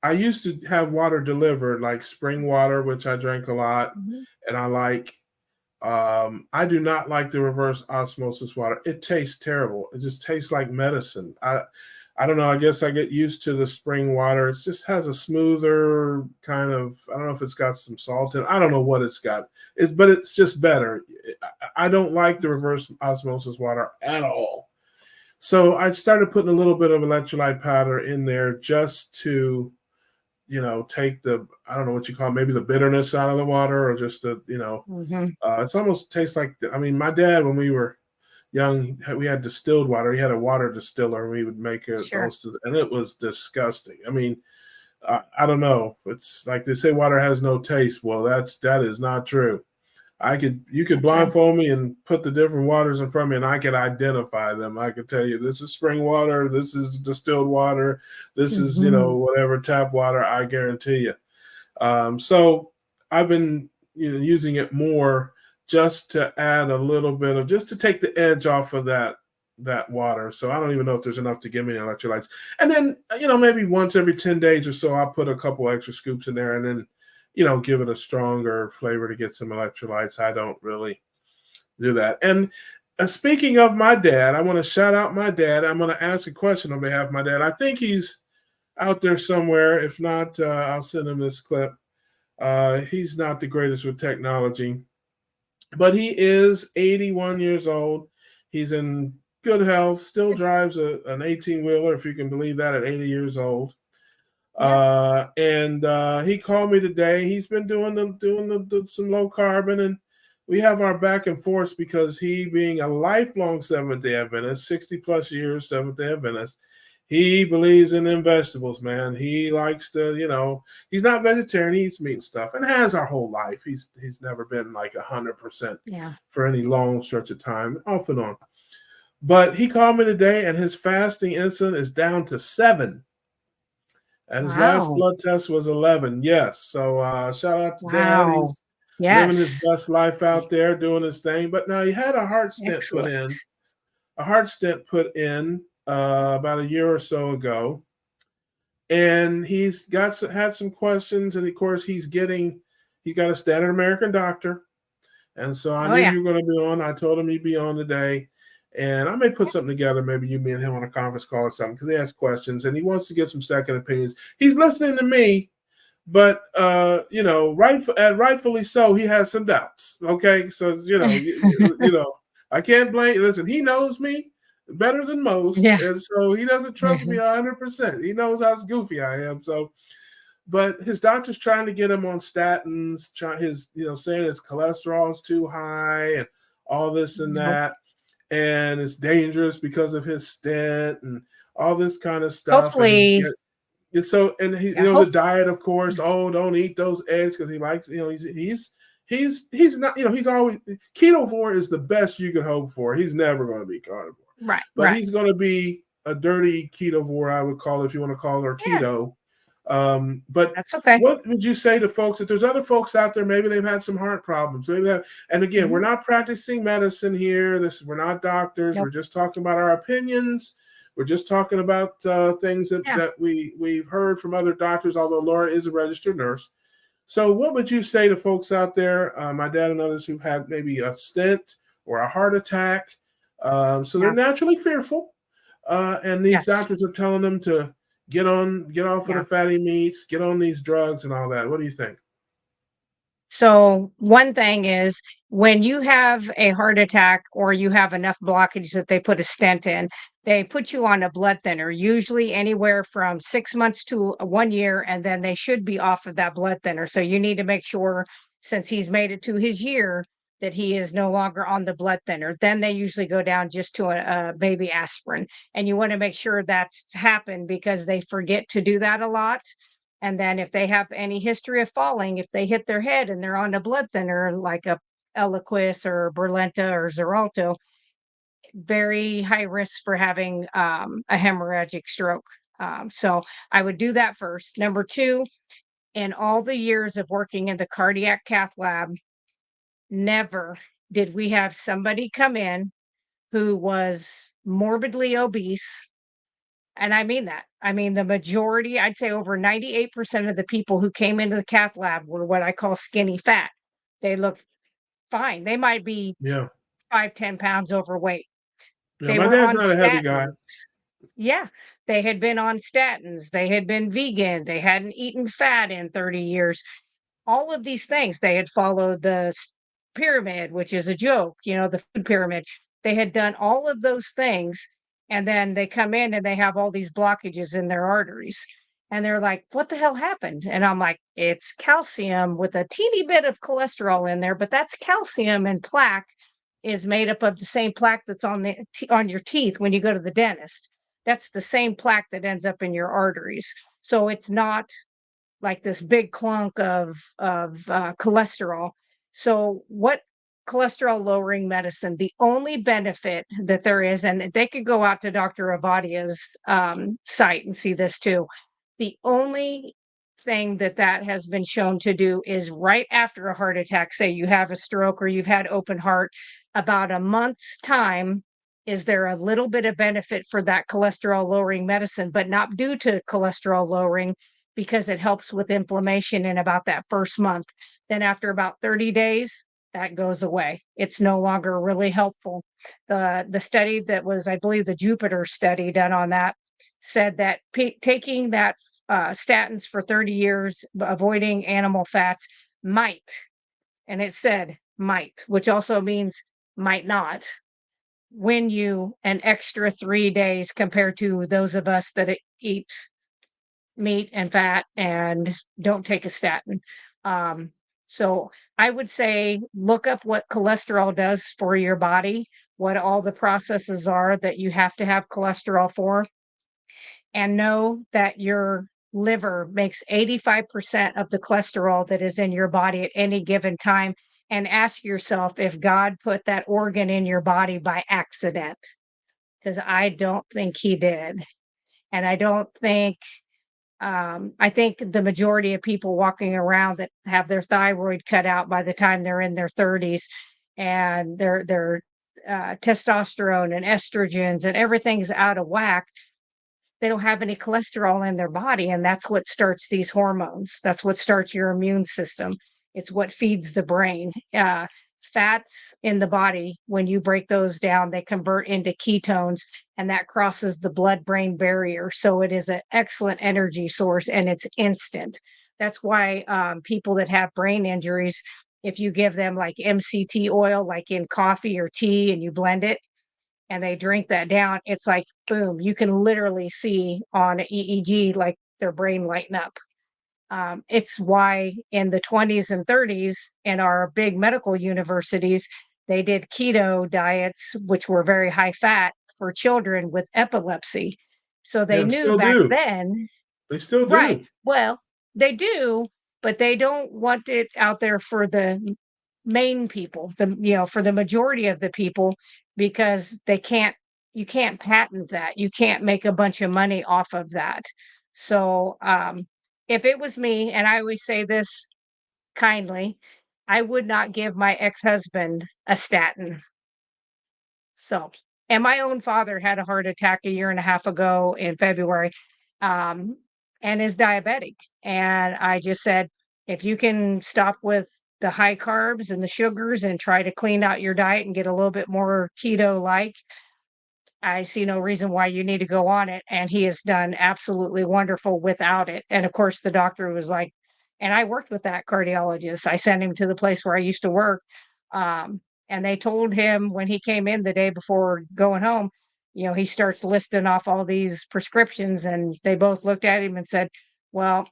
I used to have water delivered, like spring water, which I drank a lot, and I like. I do not like the reverse osmosis water. It tastes terrible. It just tastes like medicine. I don't know. I guess I get used to the spring water. It just has a smoother kind of. I don't know if it's got some salt in it. I don't know what it's got. But it's just better. I don't like the reverse osmosis water at all. So I started putting a little bit of electrolyte powder in there just to take I don't know what you call it, maybe the bitterness out of the water, or just it's almost tastes like, I mean, my dad, when we were young, we had distilled water. He had a water distiller, and we would make it, Sure. and it was disgusting. I mean, I don't know. It's like they say water has no taste. Well, that is not true. You could blindfold me and put the different waters in front of me, and I could identify them. I could tell you, this is spring water, this is distilled water, this is whatever tap water. I guarantee you. So I've been using it more just to add a little bit of, just to take the edge off of that water. So I don't even know if there's enough to give me electrolytes. And then maybe once every 10 days or so, I'll put a couple extra scoops in there, and then give it a stronger flavor to get some electrolytes. I don't really do that. And speaking of my dad, I want to shout out my dad. I'm going to ask a question on behalf of my dad. I think he's out there somewhere. If not, I'll send him this clip. He's not the greatest with technology, but he is 81 years old. He's in good health, still drives an 18-wheeler, if you can believe that, at 80 years old. And he called me today. He's been doing some low carbon, and we have our back and forth because he, being a lifelong Seventh-day Adventist, 60 plus years Seventh-day Adventist, he believes in them vegetables, man. He likes to, he's not vegetarian. He eats meat and stuff, and has our whole life. He's never been like 100% for any long stretch of time, off and on. But he called me today, and his fasting insulin is down to 7. And his last blood test was 11. Yes. So shout out to Dad. He's living his best life out there, doing his thing. But now he had a heart stent put in. A heart stent put in about a year or so ago. And he's had some questions. And of course, he's got a standard American doctor. And so I knew you were going to be on. I told him you'd be on today. And I may put something together, maybe me and him on a conference call or something, because he has questions and he wants to get some second opinions. He's listening to me, but rightfully so, he has some doubts. Okay, so I can't blame. Listen, he knows me better than most, and so he doesn't trust me 100%. He knows how goofy I am. So, but his doctor's trying to get him on statins, saying his cholesterol is too high and all this and that. And it's dangerous because of his stent and all this kind of stuff. Hopefully. The diet, of course. Oh, don't eat those eggs, because he likes, he's not, he's always, ketovore is the best you could hope for. He's never going to be carnivore. Right. But he's going to be a dirty ketovore, I would call it, if you want to call it, or keto. But that's okay. What would you say to folks, if there's other folks out there, maybe they've had some heart problems, and again, we're not practicing medicine here. We're not doctors. We're just talking about our opinions. We're just talking about things that we've heard from other doctors, although Laura is a registered nurse. So what would you say to folks out there, my dad and others, who've had maybe a stent or a heart attack? So they're naturally fearful, and these doctors are telling them to get off of the fatty meats, get on these drugs and all that. What do you think? So one thing is, when you have a heart attack or you have enough blockage that they put a stent in, they put you on a blood thinner, usually anywhere from 6 months to 1 year, and then they should be off of that blood thinner. So you need to make sure, since he's made it to his year, that he is no longer on the blood thinner. Then they usually go down just to a baby aspirin. And you want to make sure that's happened, because they forget to do that a lot. And then if they have any history of falling, if they hit their head and they're on a blood thinner, like a Eliquis or Berlenta or Xarelto, very high risk for having a hemorrhagic stroke. So I would do that first. Number 2, in all the years of working in the cardiac cath lab, never did we have somebody come in who was morbidly obese. And I mean that. I mean, the majority, I'd say over 98% of the people who came into the cath lab were what I call skinny fat. They look fine. They might be 5-10 pounds overweight. They my were dad's on not a heavy guy. Yeah, they had been on statins. They had been vegan. They hadn't eaten fat in 30 years. All of these things, they had followed the pyramid, which is a joke, the food pyramid. They had done all of those things, and then they come in and they have all these blockages in their arteries. And they're like, what the hell happened? And I'm like, it's calcium with a teeny bit of cholesterol in there, but that's calcium, and plaque is made up of the same plaque that's on your teeth when you go to the dentist. That's the same plaque that ends up in your arteries. So it's not like this big clunk of cholesterol. So what cholesterol lowering medicine, the only benefit that there is, and they could go out to Dr. Avadia's site and see this too. The only thing that has been shown to do is right after a heart attack, say you have a stroke or you've had open heart, about a month's time, is there a little bit of benefit for that cholesterol lowering medicine, but not due to cholesterol lowering, because it helps with inflammation in about that first month. Then after about 30 days, that goes away. It's no longer really helpful. The study that was, I believe, the Jupiter study done on that said that taking that statins for 30 years, avoiding animal fats, might, and it said might, which also means might not, win you an extra 3 days compared to those of us that eat meat and fat and don't take a statin. So I would say look up what cholesterol does for your body, what all the processes are that you have to have cholesterol for, and know that your liver makes 85% of the cholesterol that is in your body at any given time. And ask yourself if God put that organ in your body by accident, because I don't think he did. And I don't think I think the majority of people walking around that have their thyroid cut out by the time they're in their 30s, and their testosterone and estrogens and everything's out of whack, they don't have any cholesterol in their body, and that's what starts these hormones. That's what starts your immune system. It's what feeds the brain. Fats in the body, when you break those down, they convert into ketones, and that crosses the blood-brain barrier. So it is an excellent energy source, and it's instant. That's why people that have brain injuries, if you give them like MCT oil, like in coffee or tea, and you blend it, and they drink that down, it's like, boom, you can literally see on an EEG, like their brain lighten up. It's why in the 20s and 30s in our big medical universities, they did keto diets, which were very high fat for children with epilepsy. So they Yeah, knew still back do. then, They still right? do. Well, they do, but they don't want it out there for the main people, for the majority of the people, because you can't patent that. You can't make a bunch of money off of that. So, if it was me, and I always say this kindly, I would not give my ex-husband a statin. So, and my own father had a heart attack a year and a half ago in February, um, and is diabetic. And I just said, if you can stop with the high carbs and the sugars and try to clean out your diet and get a little bit more keto like, I see no reason why you need to go on it. And he has done absolutely wonderful without it. And of course, the doctor was like, and I worked with that cardiologist. I sent him to the place where I used to work. And they told him when he came in the day before going home, he starts listing off all these prescriptions. And they both looked at him and said, well,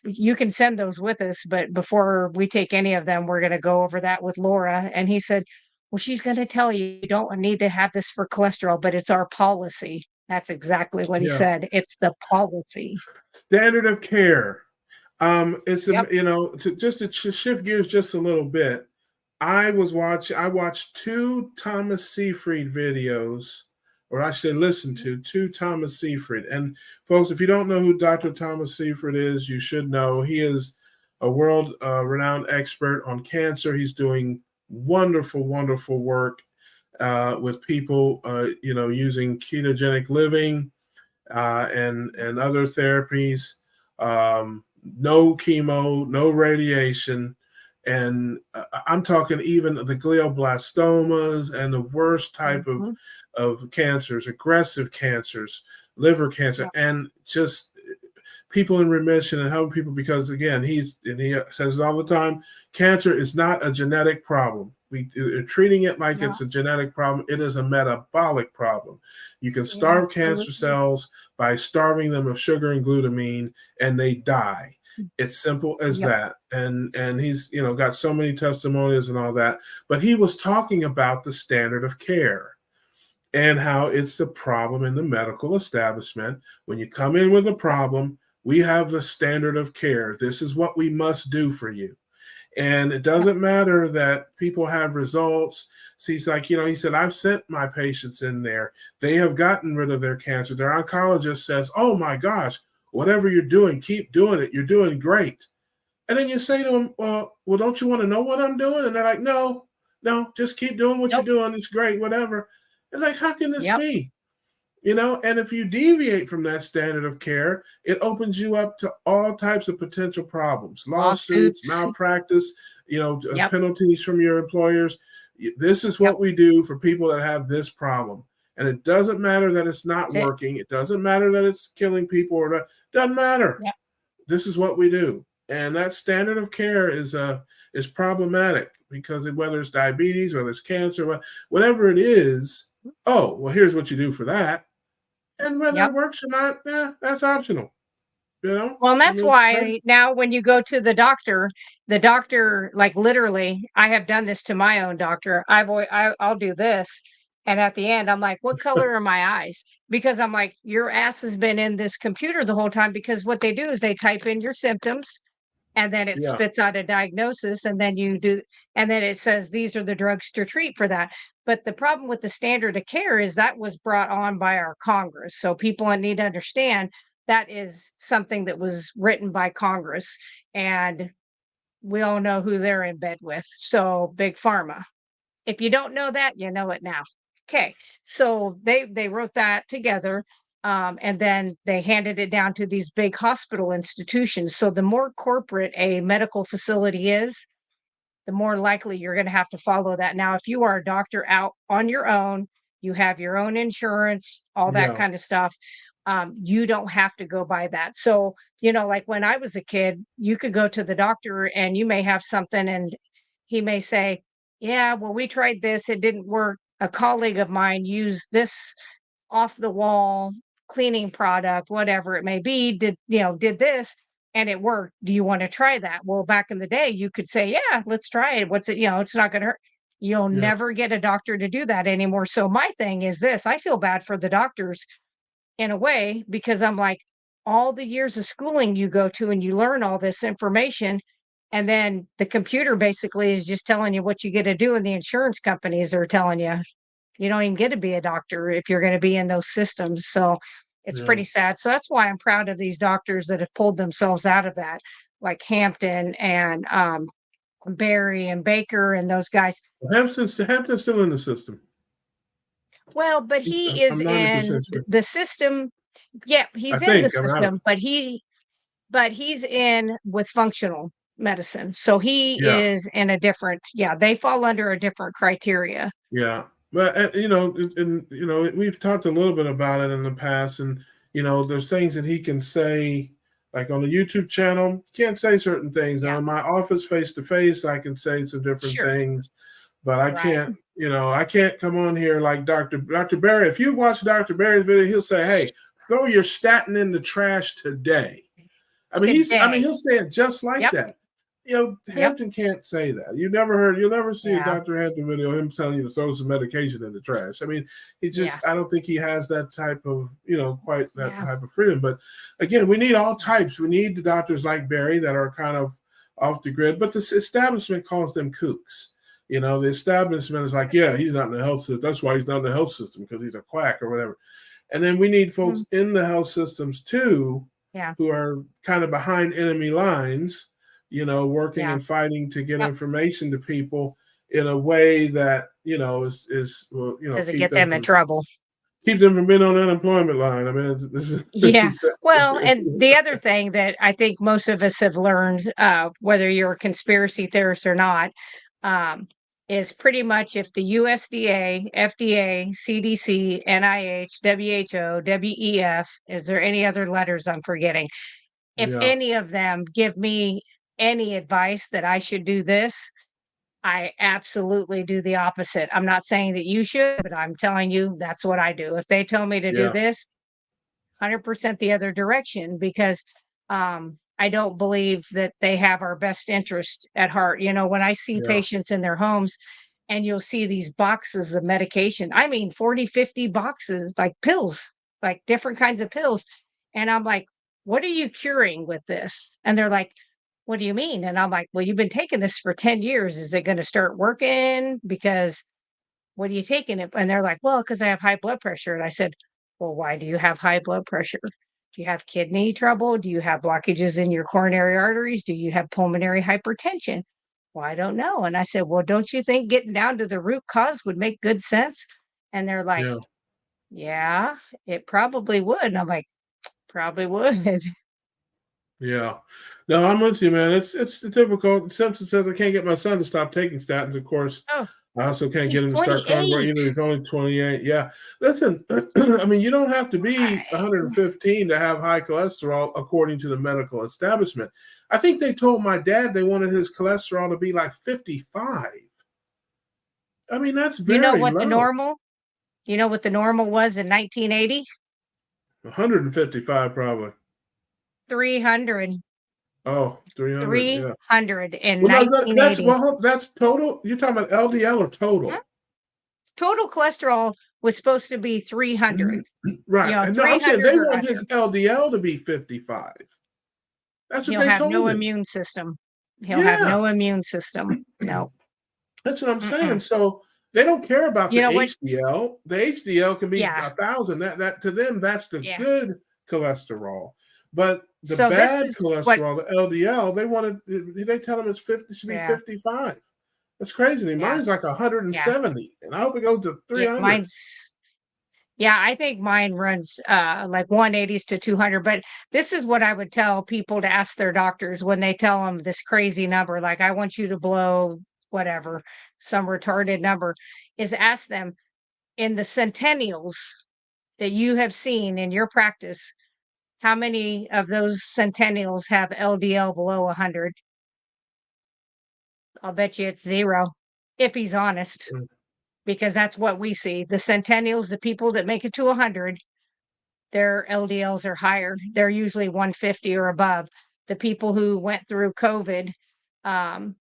you can send those with us, but before we take any of them, we're going to go over that with Laura. And he said, well, she's going to tell you don't need to have this for cholesterol, but it's our policy. That's exactly what he Yeah. said. It's the policy. Standard of care. It's Yep. to shift gears just a little bit. I watched two Thomas Seyfried videos, or I should listen to two Thomas Seyfried. And folks, if you don't know who Dr. Thomas Seyfried is, you should know. He is a world renowned expert on cancer. He's doing wonderful, wonderful work with people, using ketogenic living and other therapies. No chemo, no radiation. And I'm talking even the glioblastomas and the worst type of cancers, aggressive cancers, liver cancer, and just people in remission and helping people, because again, he says it all the time, cancer is not a genetic problem. We're treating it like Yeah. it's a genetic problem. It is a metabolic problem. You can Yeah, starve cancer absolutely. cells by starving them of sugar and glutamine, and they die. It's simple as Yep. that. And he's, got so many testimonials and all that. But he was talking about the standard of care and how it's the problem in the medical establishment. When you come in with a problem, we have the standard of care. This is what we must do for you. And it Yep. doesn't matter that people have results. So he's like, he said, I've sent my patients in there. They have gotten rid of their cancer. Their oncologist says, oh my gosh, whatever you're doing, keep doing it. You're doing great. And then you say to them, well, don't you want to know what I'm doing? And they're like, no, just keep doing what you're Yep. doing. It's great, whatever. And like, how can this Yep. be? And if you deviate from that standard of care, it opens you up to all types of potential problems, lawsuits, Lawsuits. malpractice, Yep. penalties from your employers. This is Yep. what we do for people that have this problem. And it doesn't matter that it's not That's it. working. It doesn't matter that it's killing people or it doesn't matter. Yep. This is what we do. And that standard of care is problematic because whether it's diabetes, whether it's cancer, whatever it is, oh, well, here's what you do for that. And whether Yep. it works or not, that's optional. Well, and that's why now when you go to the doctor, like literally, I have done this to my own doctor. I'll do this, and at the end, I'm like, "What color are my eyes?" Because I'm like, "Your ass has been in this computer the whole time." Because what they do is they type in your symptoms, and then it Yeah, spits out a diagnosis, and then and then it says these are the drugs to treat for that. But the problem with the standard of care is that was brought on by our Congress. So people need to understand that is something that was written by Congress, and we all know who they're in bed with. So big pharma. If you don't know that, you know it now. Okay. So they wrote that together, and then they handed it down to these big hospital institutions. So the more corporate a medical facility is, the more likely you're going to have to follow that. Now, if you are a doctor out on your own, you have your own insurance, all that yeah, kind of stuff. You don't have to go by that. So, like when I was a kid, you could go to the doctor and you may have something, and he may say, yeah, well, we tried this, it didn't work. A colleague of mine used this off the wall cleaning product, whatever it may be, did this and it worked. Do you want to try that? Well, back in the day, you could say, yeah, let's try it. What's it? It's not going to hurt. You'll yeah, never get a doctor to do that anymore. So my thing is this, I feel bad for the doctors in a way because I'm like, all the years of schooling you go to and you learn all this information. And then the computer basically is just telling you what you get to do, and the insurance companies are telling you don't even get to be a doctor if you're going to be in those systems. So it's yeah. pretty sad. So that's why I'm proud of these doctors that have pulled themselves out of that, like Hampton and Barry and Baker and those guys. Hampton's still in the system. Well, but he is I'm in 90% sure. the system. Yeah, I he's in the think I'm out. system, but he's in with functional medicine. So he Yeah, is in a different, yeah, they fall under a different criteria. yeah. But we've talked a little bit about it in the past, and there's things that he can say, like on the YouTube channel, can't say certain things. Yeah, On my office face to face, I can say some different sure. things, but I Right. can't. I can't come on here like Dr. Barry. If you watch Dr. Barry's video, he'll say, "Hey, throw your statin in the trash today." I mean, Today. he'll say it just like Yep. that. Yep. Hampton can't say that. You'll never see a Yeah. Dr. Hampton video him telling you to throw some medication in the trash. I mean, Yeah. I don't think he has that type of, quite that Yeah. type of freedom. But again, we need all types. We need the doctors like Barry that are kind of off the grid, but the establishment calls them kooks. The establishment is like, yeah, he's not in the health system. That's why he's not in the health system, because he's a quack or whatever. And then we need folks in the health systems too, Yeah. who are kind of behind enemy lines, working Yeah. and fighting to get Yep. information to people in a way that, Doesn't get them in trouble. keep them from being on the unemployment line. I mean, Yeah. Well, and the other thing that I think most of us have learned, whether you're a conspiracy theorist or not, is pretty much if the USDA, FDA, CDC, NIH, WHO, WEF, is there any other letters I'm forgetting? If yeah, any of them give me any advice that I should do this, I absolutely do the opposite. I'm not saying that you should, but I'm telling you that's what I do. If they tell me to do Yeah. this, 100% the other direction because I don't believe that they have our best interest at heart. You know, when I see Yeah. patients in their homes and you'll see these boxes of medication, I mean, 40, 50 boxes, like pills, like different kinds of pills. And I'm like, what are you curing with this? And they're like, what do you mean? And I'm like, well, you've been taking this for 10 years. Is it going to start working? Because what are you taking it? And they're like, well, because I have high blood pressure. And I said, well, why do you have high blood pressure? Do you have kidney trouble? Do you have blockages in your coronary arteries? Do you have pulmonary hypertension? Well, I don't know. And I said, well, don't you think getting down to the root cause would make good sense? And they're like, Yeah. yeah, it probably would. And I'm like, probably would. Yeah. No, I'm with you, man. It's difficult. Simpson says I can't get my son to stop taking statins. Of course, Oh, I also can't get he's him to start carnivore 28. either. He's only 28. Yeah. Listen, I mean, you don't have to be I, 115 to have high cholesterol, according to the medical establishment. I think they told my dad they wanted his cholesterol to be like 55. I mean, that's you know very what the low. normal, you know what the normal was in 1980? 155 probably. 300. Oh, 300. Yeah. 300 in Well, no, that's 1980. well, that's total. You're talking about LDL or Mhm. total? Total cholesterol was supposed to be 300, Right. And no, I'm saying 300 they or want under. his LDL to be 55. That's what He'll they have no told him. immune system. He'll have Yeah. no immune system. No. That's what I'm saying. Mm-mm. So they don't care about You the know what? HDL. The HDL can be Yeah, 1,000. That to them, that's the yeah. good cholesterol. But the So this bad is what cholesterol, the LDL, they tell them it's 50, it should be yeah, 55. That's crazy to me. yeah, Mine's like yeah, 170, and I hope it goes to yeah, 300. mine's yeah, I think mine runs, like 180s to 200, but this is what I would tell people to ask their doctors when they tell them this crazy number, like, "I want you to blow whatever, some retarded number," is ask them, in the centennials that you have seen in your practice, how many of those centennials have LDL below 100? I'll bet you it's 0, if he's honest, Mm. because that's what we see. The centennials, the people that make it to 100, their LDLs are higher. They're usually 150 or above. The people who went through COVID, um,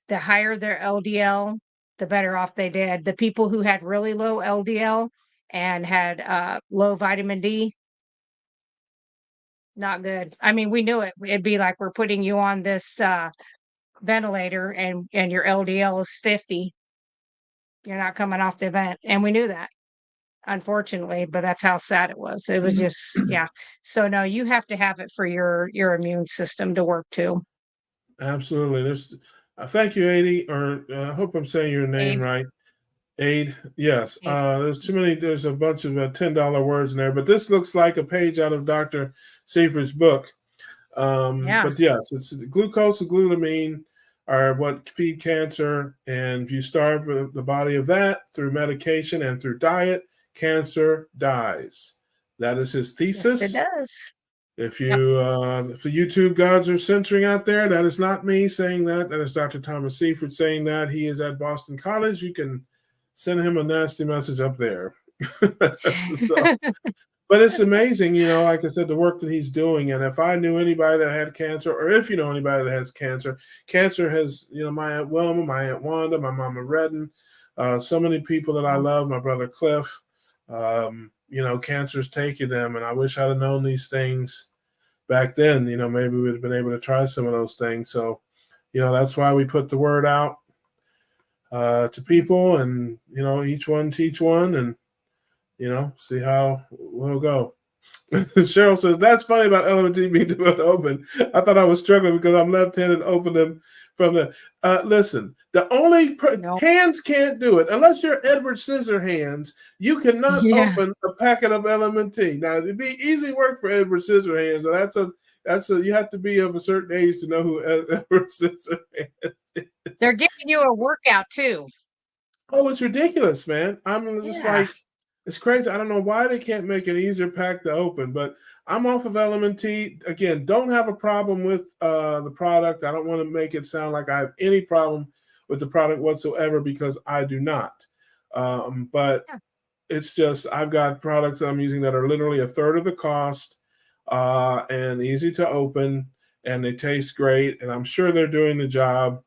the higher their LDL, the better off they did. The people who had really low LDL and had low vitamin D, not good. I mean, we knew it. It'd be like we're putting you on this ventilator and your LDL is 50. You're not coming off the vent. And we knew that, unfortunately, but that's how sad it was. It was just, yeah. So no, you have to have it for your immune system to work too. Absolutely. There's thank you, Adi, or I hope I'm saying your name Aid, right. Aid. Yes. aid. There's too many. There's a bunch of $10 words in there, but this looks like a page out of Dr. Seifert's book. Yeah. But yes, it's glucose and glutamine are what feed cancer. And if you starve the body of that through medication and through diet, cancer dies. That is his Yes, it thesis. does. If Yep. if the YouTube gods are censoring out there, that is not me saying that. That is Dr. Thomas Seifert saying that. He is at Boston College. You can send him a nasty message up there. So, but it's amazing, like I said, the work that he's doing. And if I knew anybody that had cancer, or if you know anybody that has cancer, cancer has, my Aunt Wilma, my Aunt Wanda, my Mama Redden, so many people that I love, my brother Cliff, cancer's taking them. And I wish I'd have known these things back then. Maybe we'd have been able to try some of those things. So, that's why we put the word out to people, and, each one teach one, and, see how we'll go. Cheryl says, that's funny about LMT being doing open. I thought I was struggling because I'm left-handed, open them from the, listen, the only, No. hands can't do it. Unless you're Edward Scissorhands, you cannot Yeah. open a packet of LMT. Now, it'd be easy work for Edward Scissorhands, and you have to be of a certain age to know who Edward Scissorhands is. They're giving you a workout too. Oh, it's ridiculous, man. I'm just Yeah. like, it's crazy. I don't know why they can't make an easier pack to open, but I'm off of LMT. Again, don't have a problem with the product. I don't want to make it sound like I have any problem with the product whatsoever because I do not. But it's just I've got products that I'm using that are literally a third of the cost and easy to open, and they taste great, and I'm sure they're doing the job.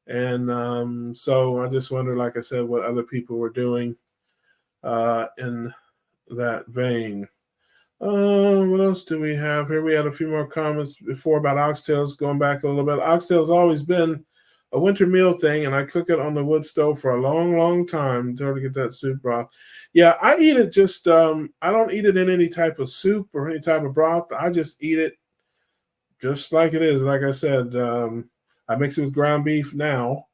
And so I just wonder, like I said, what other people were doing in that vein. What else do we have here? We had a few more comments before about oxtails. Going back a little bit, oxtails always been a winter meal thing, and I cook it on the wood stove for a long, long time until to get that soup broth. Yeah, I eat it just. I don't eat it in any type of soup or any type of broth. I just eat it just like it is. Like I said, I mix it with ground beef now,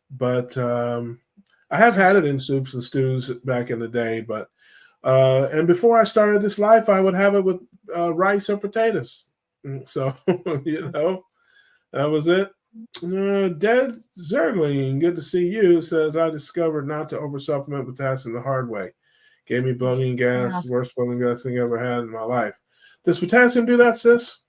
but I have had it in soups and stews back in the day, but. And before I started this life, I would have it with rice or potatoes. So, that was it. Dead Zergling, good to see you, says, I discovered not to oversupplement potassium the hard way. Gave me bloating and gas, worst bloating gas thing I ever had in my life. Does potassium do that, sis?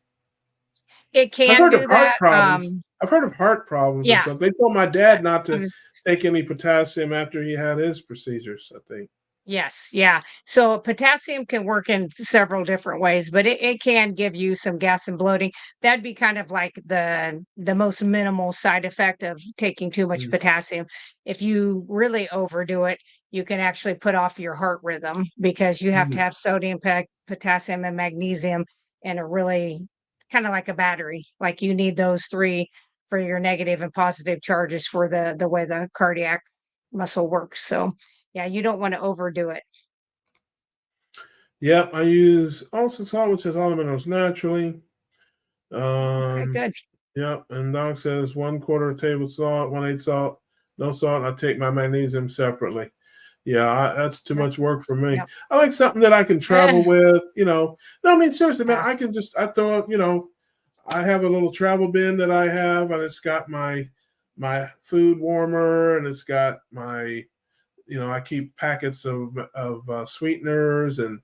It can do that. I've heard of heart problems and stuff. They told my dad not to take any potassium after he had his procedures, I think. Yes. Yeah. So potassium can work in several different ways, but it can give you some gas and bloating. That'd be kind of like the most minimal side effect of taking too much potassium. If you really overdo it, you can actually put off your heart rhythm because you have to have sodium, potassium, and magnesium in a really kind of like a battery. Like you need those three for your negative and positive charges for the way the cardiac muscle works. So yeah, you don't want to overdo it. Yep, I use Alston salt, which has all the minerals naturally. Okay, good. Yep, and Doc says 1/4 table salt, 1/8 salt, no salt. I take my magnesium separately. Yeah, that's too much work for me. Yep. I like something that I can travel with, No, I mean, seriously, man, I throw up, I have a little travel bin that I have, and it's got my food warmer, and it's got my I keep packets of sweeteners and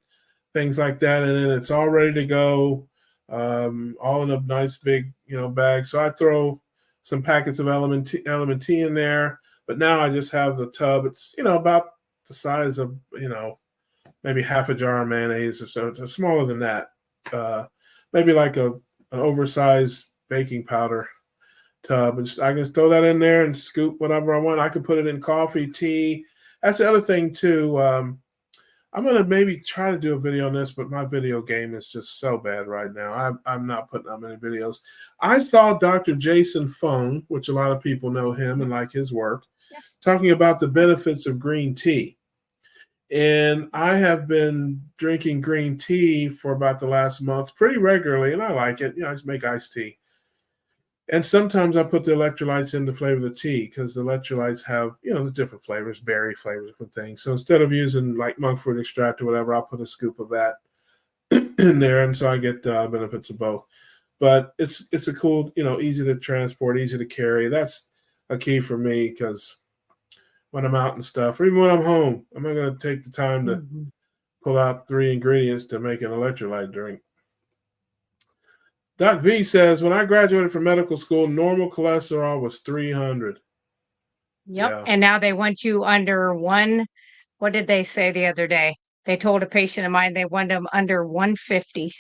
things like that, and then it's all ready to go, all in a nice big bag. So I throw some packets of element tea in there, but now I just have the tub. It's about the size of maybe half a jar of mayonnaise or so. It's smaller than that, maybe like an oversized baking powder tub. And I can throw that in there and scoop whatever I want. I can put it in coffee, tea. That's the other thing too. I'm gonna maybe try to do a video on this, but my video game is just so bad right now. I'm not putting out many videos. I saw Dr. Jason Fung, which a lot of people know him and like his work, talking about the benefits of green tea. And I have been drinking green tea for about the last month pretty regularly, and I like it. I just make iced tea. And sometimes I put the electrolytes in to flavor the tea because the electrolytes have, the different flavors, berry flavors, different things. So instead of using like monk fruit extract or whatever, I'll put a scoop of that in there. And so I get benefits of both. But it's a cool, easy to transport, easy to carry. That's a key for me because when I'm out and stuff, or even when I'm home, I'm not going to take the time to pull out 3 ingredients to make an electrolyte drink. Doc V says, when I graduated from medical school, normal cholesterol was 300. Yep. Yeah. And now they want you under one. What did they say the other day? They told a patient of mine they want them under 150.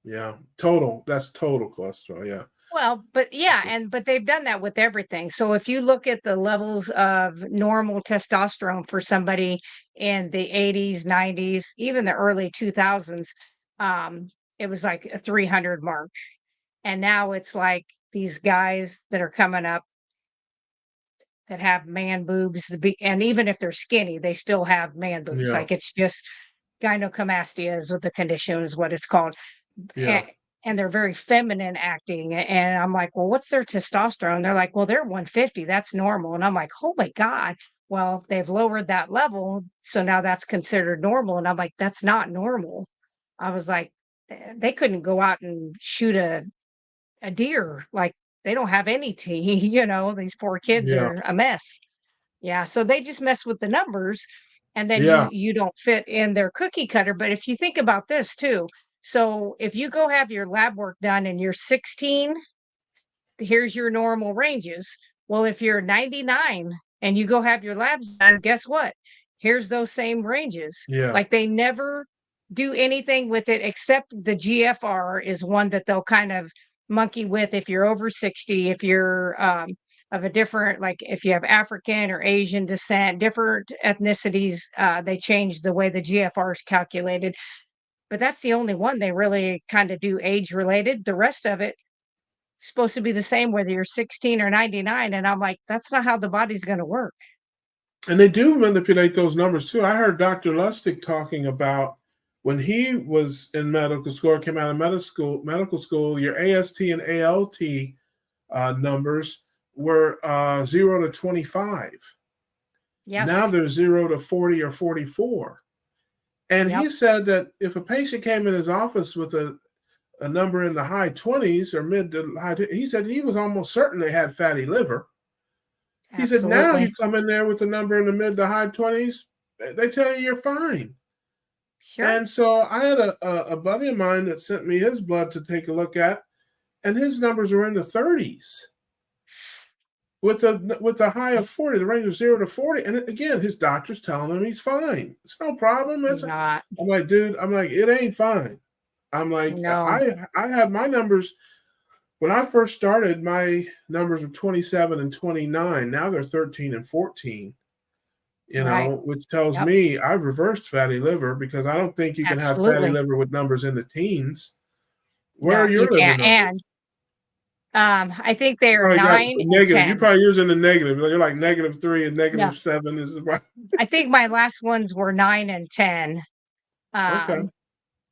Yeah. Total. That's total cholesterol. Yeah. Well, but they've done that with everything. So if you look at the levels of normal testosterone for somebody in the 80s, 90s, even the early 2000s, it was like a 300 mark. And now it's like these guys that are coming up that have man boobs, and even if they're skinny, they still have man boobs. Yeah. Like it's just gynecomastia is what the condition is, what it's called. Yeah. And they're very feminine acting. And I'm like, well, what's their testosterone? They're like, well, they're 150. That's normal. And I'm like, oh my God. Well, they've lowered that level. So now that's considered normal. And I'm like, that's not normal. I was like, they couldn't go out and shoot a deer. Like they don't have any tea, these poor kids are a mess. Yeah. So they just mess with the numbers and then you don't fit in their cookie cutter. But if you think about this too, so if you go have your lab work done and you're 16, here's your normal ranges. Well, if you're 99 and you go have your labs done, guess what? Here's those same ranges. Yeah. Like they never do anything with it except the GFR is one that they'll kind of monkey with if you're over 60, if you're of a different, like if you have African or Asian descent, different ethnicities, they change the way the GFR is calculated. But that's the only one they really kind of do age related. The rest of it supposed to be the same whether you're 16 or 99. And I'm like, that's not how the body's going to work. And they do manipulate those numbers too. I heard Dr. Lustig talking about when he was in medical school, or came out of medical school, your AST and ALT numbers were 0 to 25. Yes. Now they're 0 to 40 or 44. And he said that if a patient came in his office with a number in the high 20s or mid to high, he said he was almost certain they had fatty liver. He said, now you come in there with a number in the mid to high 20s, they tell you you're fine. Sure. And so I had a buddy of mine that sent me his blood to take a look at, and his numbers were in the 30s. With the high of 40, the range of 0 to 40. And again, his doctor's telling him he's fine. It's no problem. It's not. I'm like, dude, it ain't fine. I'm like, no. I have my numbers. When I first started, my numbers were 27 and 29. Now they're 13 and 14. You know, which tells me I've reversed fatty liver, because I don't think you can have fatty liver with numbers in the teens. Where are your liver numbers? And I think they are 9 and negative. 10. You're probably using the negative. You're like -3 and -7 is right. I think my last ones were 9 and 10. Okay.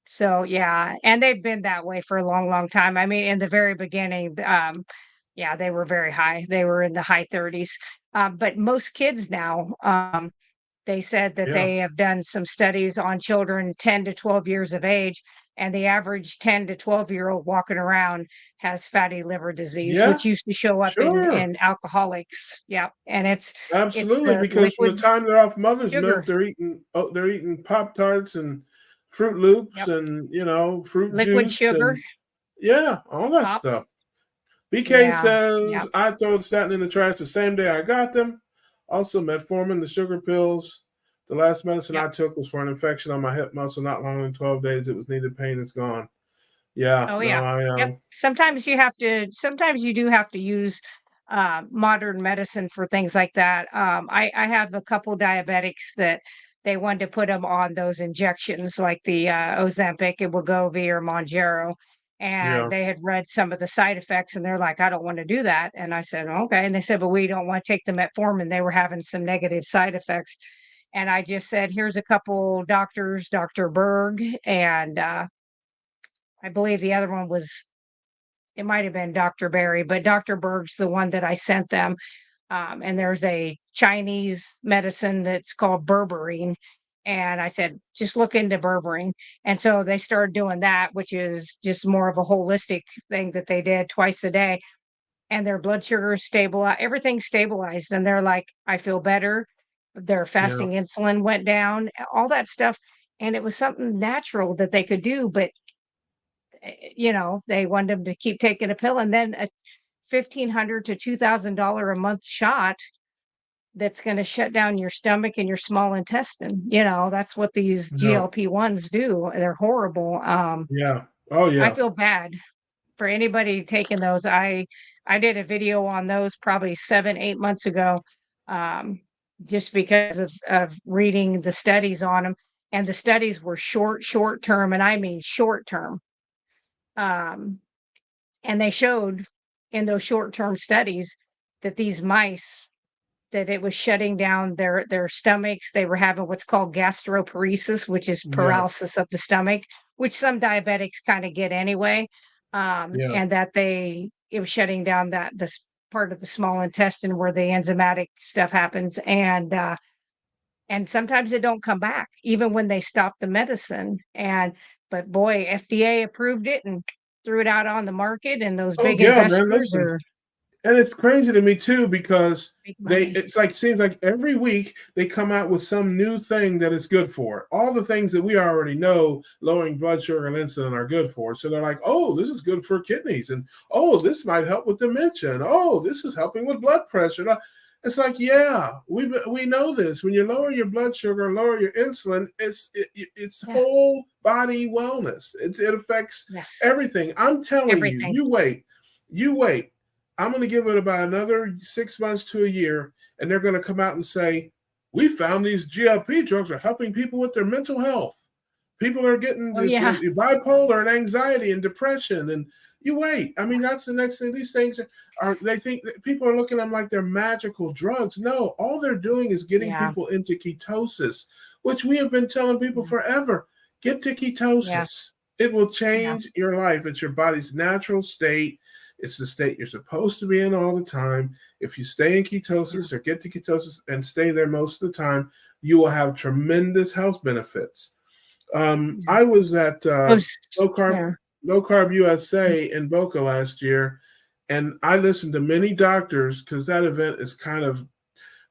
So yeah, and they've been that way for a long, long time. I mean, in the very beginning, they were very high. They were in the high 30s. But most kids now, they said that they have done some studies on children 10 to 12 years of age, and the average 10 to 12-year-old walking around has fatty liver disease, which used to show up in alcoholics. Yeah, and it's absolutely it's because from the time they're off mother's milk, they're eating Pop-Tarts and Fruit Loops and fruit liquid juice sugar. And, all that stuff. BK says I throw the statin in the trash the same day I got them. Also, metformin, the sugar pills. The last medicine I took was for an infection on my hip muscle. Not longer than 12 days. It was needed. Pain is gone. Yeah. Oh yeah. Sometimes you do have to use modern medicine for things like that. I have a couple diabetics that they wanted to put them on those injections like the Ozempic and Wegovy or Mounjaro. And they had read some of the side effects and they're like, I don't want to do that. And I said, okay. And they said, but we don't want to take the metformin. They were having some negative side effects. And I just said, here's a couple doctors, Dr. Berg, and I believe the other one it might have been Dr. Berry, but Dr. Berg's the one that I sent them. And there's a Chinese medicine that's called berberine. And I said, just look into berberine. And so they started doing that, which is just more of a holistic thing that they did twice a day. And their blood sugar is stabilized, everything's stabilized. And they're like, I feel better. Their fasting insulin went down, all that stuff. And it was something natural that they could do. But, they wanted them to keep taking a pill. And then a $1,500 to $2,000 a month shot that's going to shut down your stomach and your small intestine. That's what these GLP-1s do. They're horrible. Yeah. Oh yeah. I feel bad for anybody taking those. I did a video on those probably 7-8 months ago, just because of reading the studies on them. And the studies were short term, and I mean short term. And they showed in those short term studies that these mice, that it was shutting down their stomachs. They were having what's called gastroparesis, which is paralysis of the stomach, which some diabetics kind of get anyway. And that it was shutting down this part of the small intestine where the enzymatic stuff happens. And sometimes it don't come back, even when they stop the medicine. But boy, FDA approved it and threw it out on the market, and those big investors are And it's crazy to me too, because seems like every week they come out with some new thing that is good for it. All the things that we already know lowering blood sugar and insulin are good for. So they're like, oh, this is good for kidneys, and oh, this might help with dementia, and oh, this is helping with blood pressure. It's like, yeah, we know this. When you lower your blood sugar and lower your insulin, it's whole body wellness. It affects everything. I'm telling you, you wait. I'm going to give it about another 6 months to a year, and they're going to come out and say, we found these GLP drugs are helping people with their mental health. People are getting bipolar and anxiety and depression. And you wait. I mean, that's the next thing. These things they think that people are looking at them like they're magical drugs. No, all they're doing is getting people into ketosis, which we have been telling people forever. Get to ketosis. It will change your life. It's your body's natural state. It's the state you're supposed to be in all the time. If you stay in ketosis or get to ketosis and stay there most of the time, you will have tremendous health benefits. I was at Low Carb USA in Boca last year, and I listened to many doctors, because that event is kind of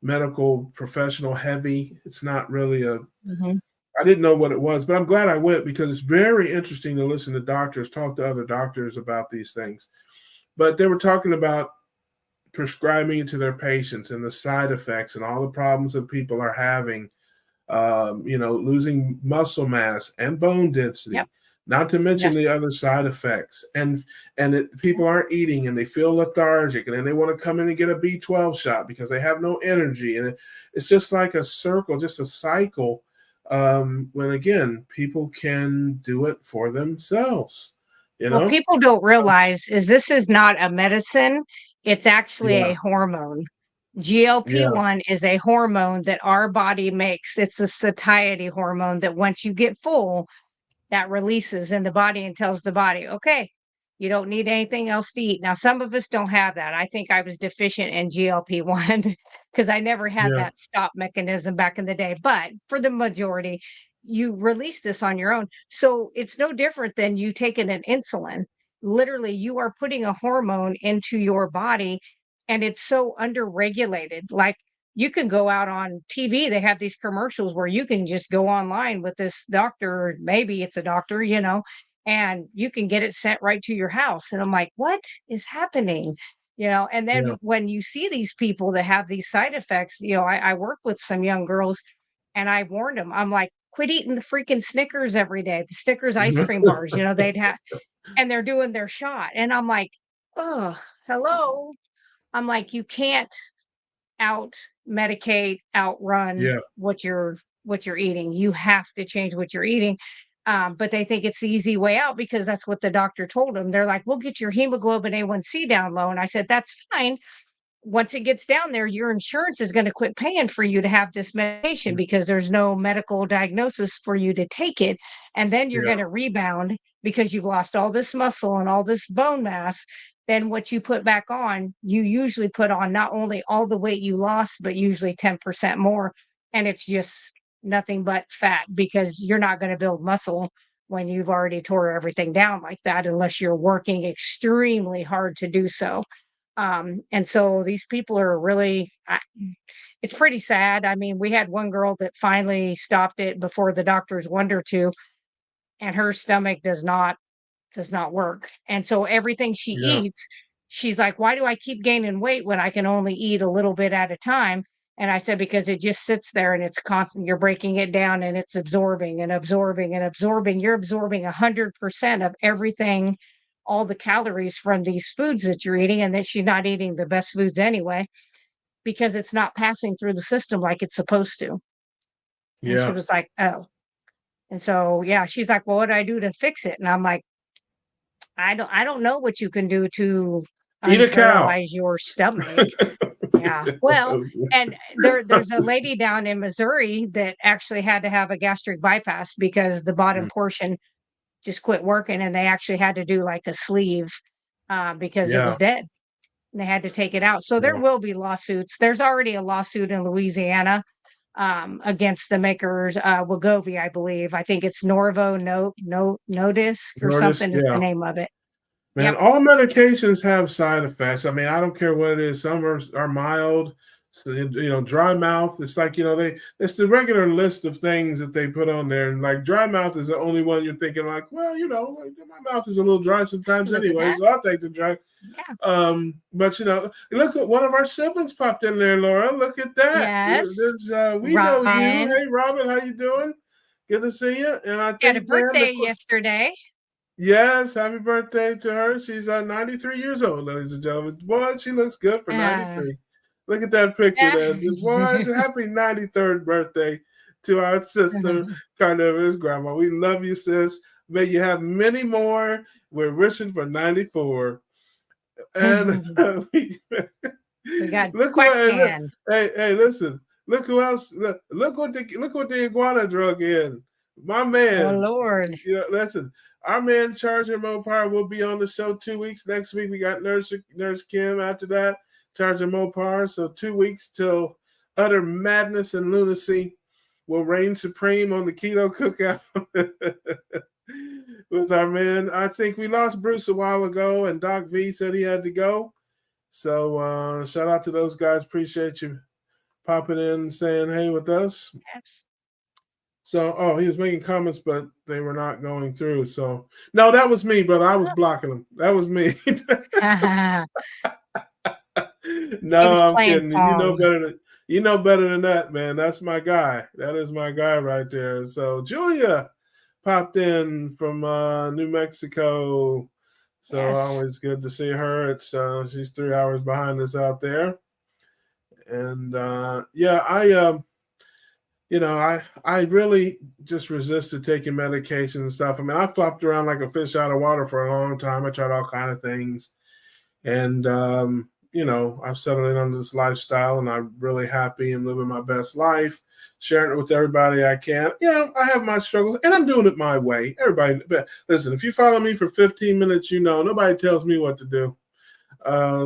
medical professional heavy. It's not really I didn't know what it was, but I'm glad I went, because it's very interesting to listen to doctors talk to other doctors about these things. But they were talking about prescribing it to their patients and the side effects and all the problems that people are having, losing muscle mass and bone density, not to mention the other side effects. And people aren't eating, and they feel lethargic, and then they want to come in and get a B12 shot because they have no energy. And it's just like a circle, just a cycle, when, again, people can do it for themselves. What people don't realize is this is not a medicine. It's actually a hormone. GLP-1 is a hormone that our body makes. It's a satiety hormone that once you get full, that releases in the body and tells the body, okay, you don't need anything else to eat. Now, some of us don't have that. I think I was deficient in GLP-1 because I never had that stop mechanism back in the day. But for the majority, you release this on your own. So it's no different than you taking an insulin. Literally, you are putting a hormone into your body, and it's so underregulated. Like, you can go out on TV, they have these commercials where you can just go online with this doctor, or maybe it's a doctor, and you can get it sent right to your house. And I'm like, what is happening? And then when you see these people that have these side effects, I work with some young girls, and I warned them. I'm like, quit eating the freaking Snickers every day, the Snickers ice cream bars, they'd have, and they're doing their shot. And I'm like, oh, hello. I'm like, you can't out medicate, outrun what you're eating. You have to change what you're eating. But they think it's the easy way out because that's what the doctor told them. They're like, we'll get your hemoglobin A1C down low. And I said, that's fine. Once it gets down there, your insurance is going to quit paying for you to have this medication because there's no medical diagnosis for you to take it. And then you're going to rebound because you've lost all this muscle and all this bone mass. Then what you put back on, you usually put on not only all the weight you lost, but usually 10% more. And it's just nothing but fat because you're not going to build muscle when you've already tore everything down like that, unless you're working extremely hard to do so. And so these people are really, it's pretty sad. I mean, we had one girl that finally stopped it before the doctors wanted her to, and her stomach does not work. And so everything she eats, she's like, why do I keep gaining weight when I can only eat a little bit at a time? And I said, because it just sits there and it's constant. You're breaking it down and it's absorbing and absorbing and absorbing. You're absorbing 100% of everything, all the calories from these foods that you're eating, and that she's not eating the best foods anyway, because it's not passing through the system like it's supposed to. And she was like, oh. And so, she's like, well, what do I do to fix it? And I'm like, I don't know what you can do to eat a cow, unparalyze your stomach. Well, and there's a lady down in Missouri that actually had to have a gastric bypass because the bottom portion just quit working, and they actually had to do like a sleeve because it was dead. And they had to take it out. So there will be lawsuits. There's already a lawsuit in Louisiana against the makers, Wegovy, I believe. I think it's Norvo Nordisk or something is the name of it. Man, all medications have side effects. I mean, I don't care what it is. Some are mild, so, dry mouth. It's like, it's the regular list of things that they put on there. And like dry mouth is the only one you're thinking like, well, like, my mouth is a little dry sometimes Look at anyway, that. so I'll take the dry. Yeah. But look at one of our siblings popped in there, Laura. Look at that. Yes. We know you. Ryan Hey, Robin, how you doing? Good to see you. And I had a think, man, birthday yesterday. yes, happy birthday to her. She's 93 years old, ladies and gentlemen. Boy, she looks good for Uh, 93. Look at that picture yeah. there. Boy, happy 93rd birthday to our sister, Carniva's grandma. We love you, sis. May you have many more. We're wishing for 94. And We got look Quack what, Man. hey, listen. Look who else. Look what the iguana drug in. My Oh, man. Lord. Listen. Our man Charger Mopar will be on the show 2 weeks. Next week we got Nurse Kim. After that, Charger Mopar. So 2 weeks till utter madness and lunacy will reign supreme on the Keto Cookout with our man. I think we lost Bruce a while ago, and Doc V said he had to go. So shout out to those guys. Appreciate you popping in and saying hey with us. Yes. So, he was making comments, but they were not going through. So, no, that was me, brother. I was blocking them. That was me. No, I'm kidding. You know better than that, man. That's my guy. That is my guy right there. So, Julia popped in from New Mexico. So, always good to see her. It's she's 3 hours behind us out there. And I really just resisted taking medication and stuff. I mean, I flopped around like a fish out of water for a long time. I tried all kind of things. And, I've settled in on this lifestyle and I'm really happy and living my best life, sharing it with everybody I can. I have my struggles and I'm doing it my way. Everybody, listen, if you follow me for 15 minutes, nobody tells me what to do.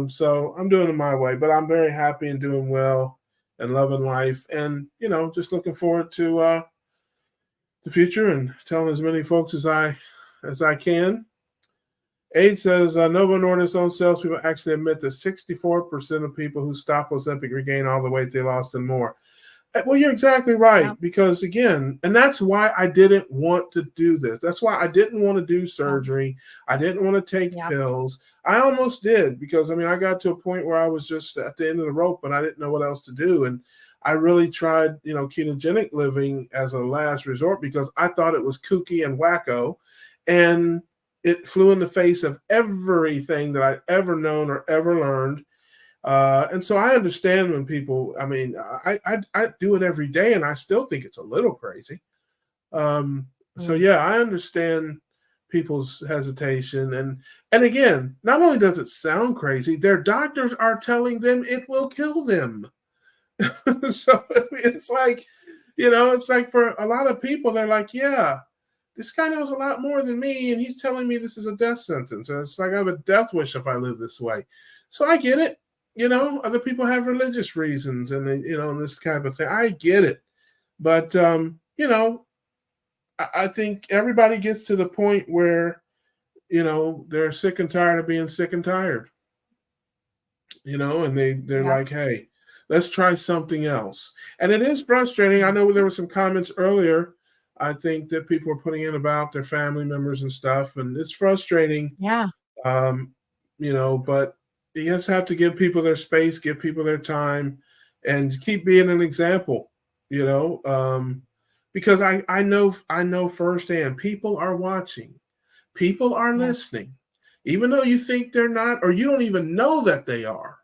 So I'm doing it my way, but I'm very happy and doing well and loving life, and just looking forward to the future and telling as many folks as I can. Aid says Novo Nordisk's own salespeople actually admit that 64% of people who stop Ozempic regain all the weight they lost and more. Well, you're exactly right, because again, and that's why I didn't want to do this. That's why I didn't want to do surgery. I didn't want to take pills. I almost did, because I got to a point where I was just at the end of the rope and I didn't know what else to do. And I really tried, ketogenic living as a last resort because I thought it was kooky and wacko. And it flew in the face of everything that I'd ever known or ever learned. And so I understand when people, I do it every day and I still think it's a little crazy. So yeah, I understand people's hesitation. And again, not only does it sound crazy, their doctors are telling them it will kill them. So it's like, it's like for a lot of people, they're like, yeah, this guy knows a lot more than me. And he's telling me this is a death sentence. And it's like, I have a death wish if I live this way. So I get it. Other people have religious reasons and, this type of thing. I get it. But, I think everybody gets to the point where, they're sick and tired of being sick and tired, and they're like, hey, let's try something else. And it is frustrating. I know there were some comments earlier, I think, that people were putting in about their family members and stuff. And it's frustrating. Yeah. But you just have to give people their space, give people their time, and keep being an example, because I know firsthand people are watching, people are listening, even though you think they're not, or you don't even know that they are.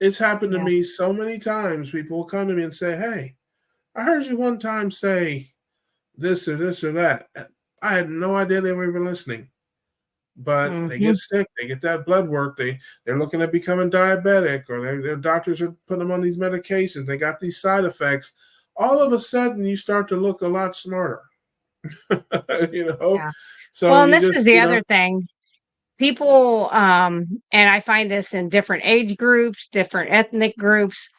It's happened to me so many times. People will come to me and say, hey, I heard you one time say this or this or that. I had no idea they were even listening. But they get sick, they get that blood work, they're looking at becoming diabetic, or their doctors are putting them on these medications, they got these side effects. All of a sudden, you start to look a lot smarter. Yeah. So well, and this is the other thing. People, and I find this in different age groups, different ethnic groups,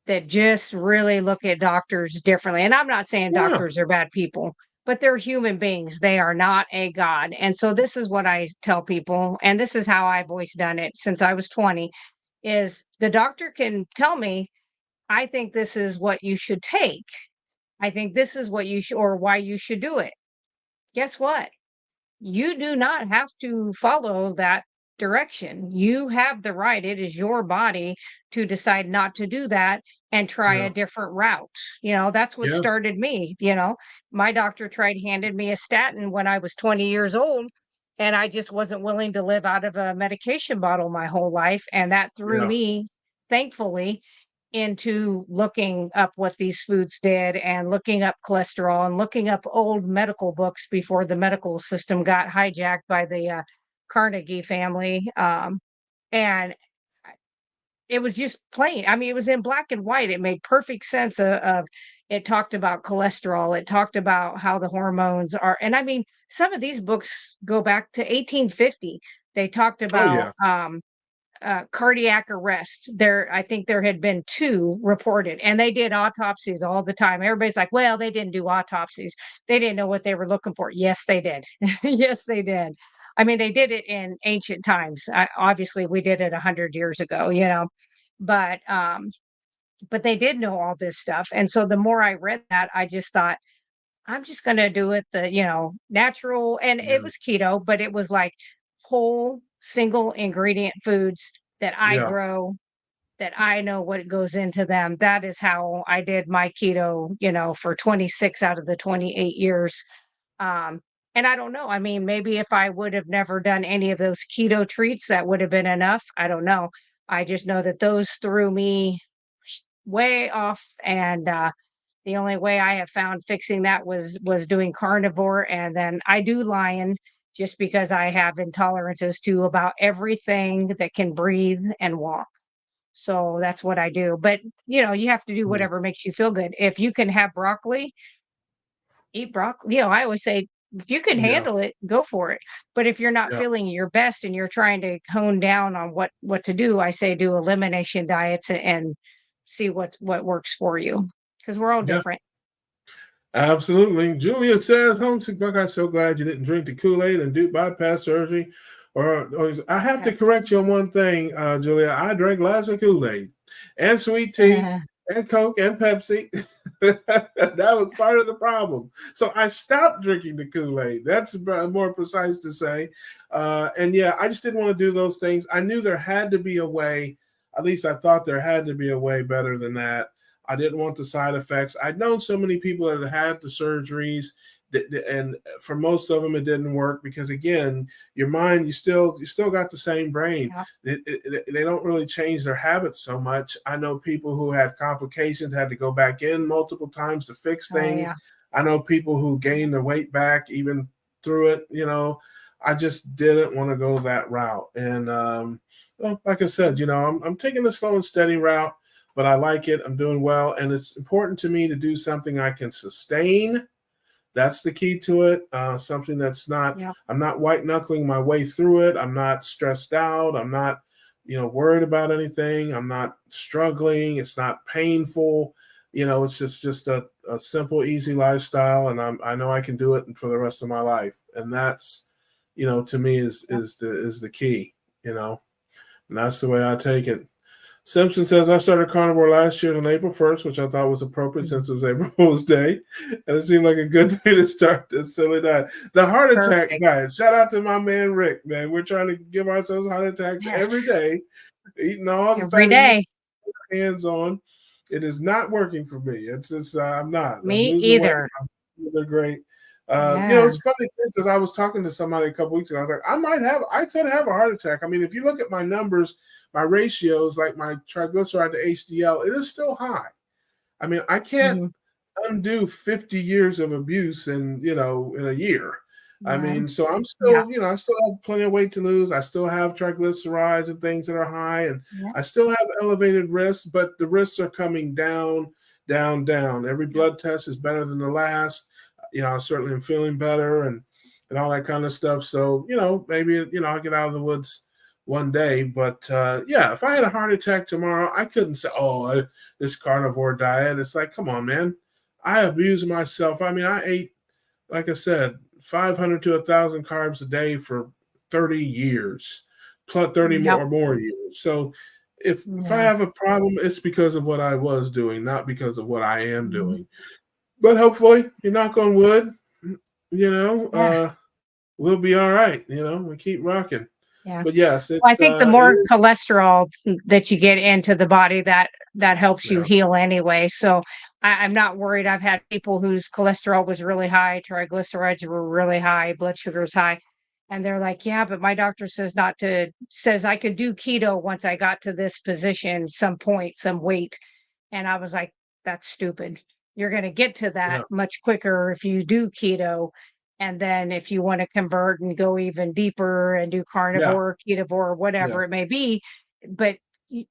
that just really look at doctors differently. And I'm not saying doctors are bad people, but they're human beings. They are not a god. And so this is what I tell people, and this is how I've always done it since I was 20, is the doctor can tell me, I think this is what you should take. I think this is what you should, or why you should do it. Guess what? You do not have to follow that direction. You have the right. It is your body to decide not to do that and try a Yeah. different route. That's what Yeah. started me. My doctor handed me a statin when I was 20 years old, and I just wasn't willing to live out of a medication bottle my whole life. And that threw Yeah. me, thankfully, into looking up what these foods did and looking up cholesterol and looking up old medical books before the medical system got hijacked by the Carnegie family. And it was just plain. I mean, it was in black and white. It made perfect sense of it talked about cholesterol. It talked about how the hormones are. And I mean, some of these books go back to 1850. They talked Oh about yeah. cardiac arrest. I think there had been 2 reported, and they did autopsies all the time. Everybody's like, well, they didn't do autopsies. They didn't know what they were looking for. Yes, they did. Yes, they did. I mean, they did it in ancient times. Obviously, we did it 100 years ago, but they did know all this stuff. And so the more I read that, I just thought, I'm just going to do it natural. And it Yeah. was keto, but it was like whole single ingredient foods that I Yeah. grow, that I know what goes into them. That is how I did my keto, for 26 out of the 28 years. Um, and I don't know. I mean, maybe if I would have never done any of those keto treats, that would have been enough. I don't know. I just know that those threw me way off. And the only way I have found fixing that was doing carnivore, and then I do lion just because I have intolerances to about everything that can breathe and walk. So that's what I do. But you have to do Yeah. whatever makes you feel good. If you can have broccoli, eat broccoli. I always say, if you can Yeah. handle it, go for it. But if you're not Yeah. feeling your best and you're trying to hone down on what to do, I say do elimination diets and see what works for you, because we're all Yeah. different. Absolutely. Julia says, Homesick Buck, I'm so glad you didn't drink the Kool-Aid and do bypass surgery. I have to correct you on one thing, Julia. I drank lots of Kool-Aid and sweet tea and Coke and Pepsi. That was part of the problem. So I stopped drinking the Kool-Aid. That's more precise to say. And yeah, I just didn't want to do those things. I knew there had to be a way. At least I thought there had to be a way better than that. I didn't want the side effects. I'd known so many people that had the surgeries, and for most of them, it didn't work because, again, your mind, you still got the same brain. Yeah. They don't really change their habits so much. I know people who had complications, had to go back in multiple times to fix Oh, things. yeah. I know people who gained their weight back even through it. I just didn't want to go that route. And well, like I said, I'm taking the slow and steady route. But I like it. I'm doing well. And it's important to me to do something I can sustain. That's the key to it. Something that's not, Yeah. I'm not white knuckling my way through it. I'm not stressed out. I'm not, worried about anything. I'm not struggling. It's not painful. It's just a simple, easy lifestyle. And I know I can do it for the rest of my life. And that's, to me is the key, and that's the way I take it. Simpson says, I started carnivore last year on April 1st, which I thought was appropriate since it was April Fool's Day. And it seemed like a good day to start this silly diet. The heart attack diet. Shout out to my man, Rick, man. We're trying to give ourselves heart attacks every day, eating all the every day. hands on. It is not working for me. I'm not. Me I'm losing either. weight. They're great. Yeah. It's funny because I was talking to somebody a couple weeks ago. I was like, I could have a heart attack. I mean, if you look at my numbers, my ratios, like my triglyceride to HDL, it is still high. I mean, I can't undo 50 years of abuse in a year. I mean, so I'm still, I still have plenty of weight to lose. I still have triglycerides and things that are high, and I still have elevated risks, but the risks are coming down, down, down. Every blood test is better than the last. I certainly am feeling better and all that kind of stuff. So, maybe, I'll get out of the woods one day. But if I had a heart attack tomorrow, I couldn't say, this carnivore diet. It's like, come on, man. I abused myself. I mean, I ate like I said, 500 to 1,000 carbs a day for 30 years, plus 30 more Yep. or more years. So if I Yeah. have a problem, it's because of what I was doing, not because of what I am Mhm. doing. But hopefully, you knock on wood, you know, Yeah. we'll be all right. You know, we keep rocking. Yeah. But yes, Well, I think the it more is. cholesterol that you get into the body, that helps you Yeah, heal anyway. So I'm not worried. I've had people whose cholesterol was really high, triglycerides were really high, blood sugar's high. And they're like, yeah, but my doctor says not to, says I could do keto once I got to this position, some point, some weight. And I was like, that's stupid. You're going to get to that yeah, much quicker if you do keto. And then if you want to convert and go even deeper and do yeah, carnivore, ketovore, yeah, whatever it may be, but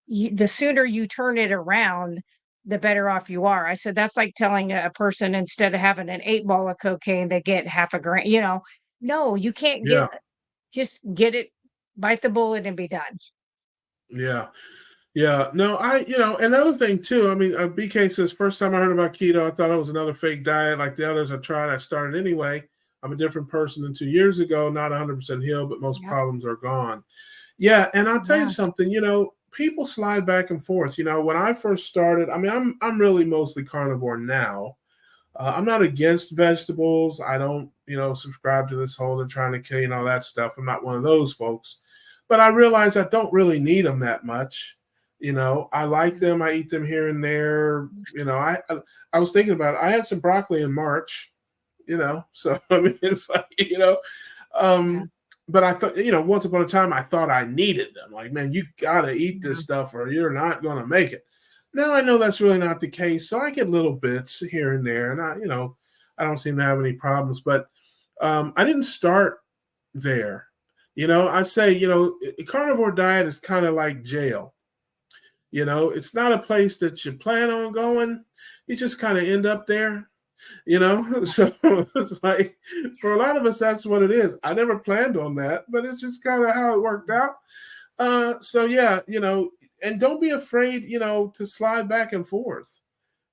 the sooner you turn it around, the better off you are. I said, that's like telling a person instead of having an 8 ball of cocaine, they get half a gram, no, you can't yeah, just get it, bite the bullet and be done. yeah. Yeah, no, another thing too. I mean, BK says first time I heard about keto, I thought it was another fake diet like the others I tried. I started anyway. I'm a different person than 2 years ago. Not 100% healed, but most Yep. problems are gone. Yeah, and I'll tell you Yeah. something. People slide back and forth. When I first started, I mean, I'm really mostly carnivore now. I'm not against vegetables. I don't, subscribe to this whole they're trying to kill you and all that stuff. I'm not one of those folks. But I realize I don't really need them that much. I like them. I eat them here and there. I was thinking about it. I had some broccoli in March. So I mean, it's like Yeah. um, but I thought, once upon a time, I thought I needed them. Like, man, you gotta eat this Yeah. stuff or you're not gonna make it. Now I know that's really not the case, so I get little bits here and there, and I don't seem to have any problems. But I didn't start there. I say, a carnivore diet is kind of like jail. It's not a place that you plan on going. You just kind of end up there. So it's like for a lot of us, that's what it is. I never planned on that, but it's just kind of how it worked out. So yeah, and don't be afraid, to slide back and forth.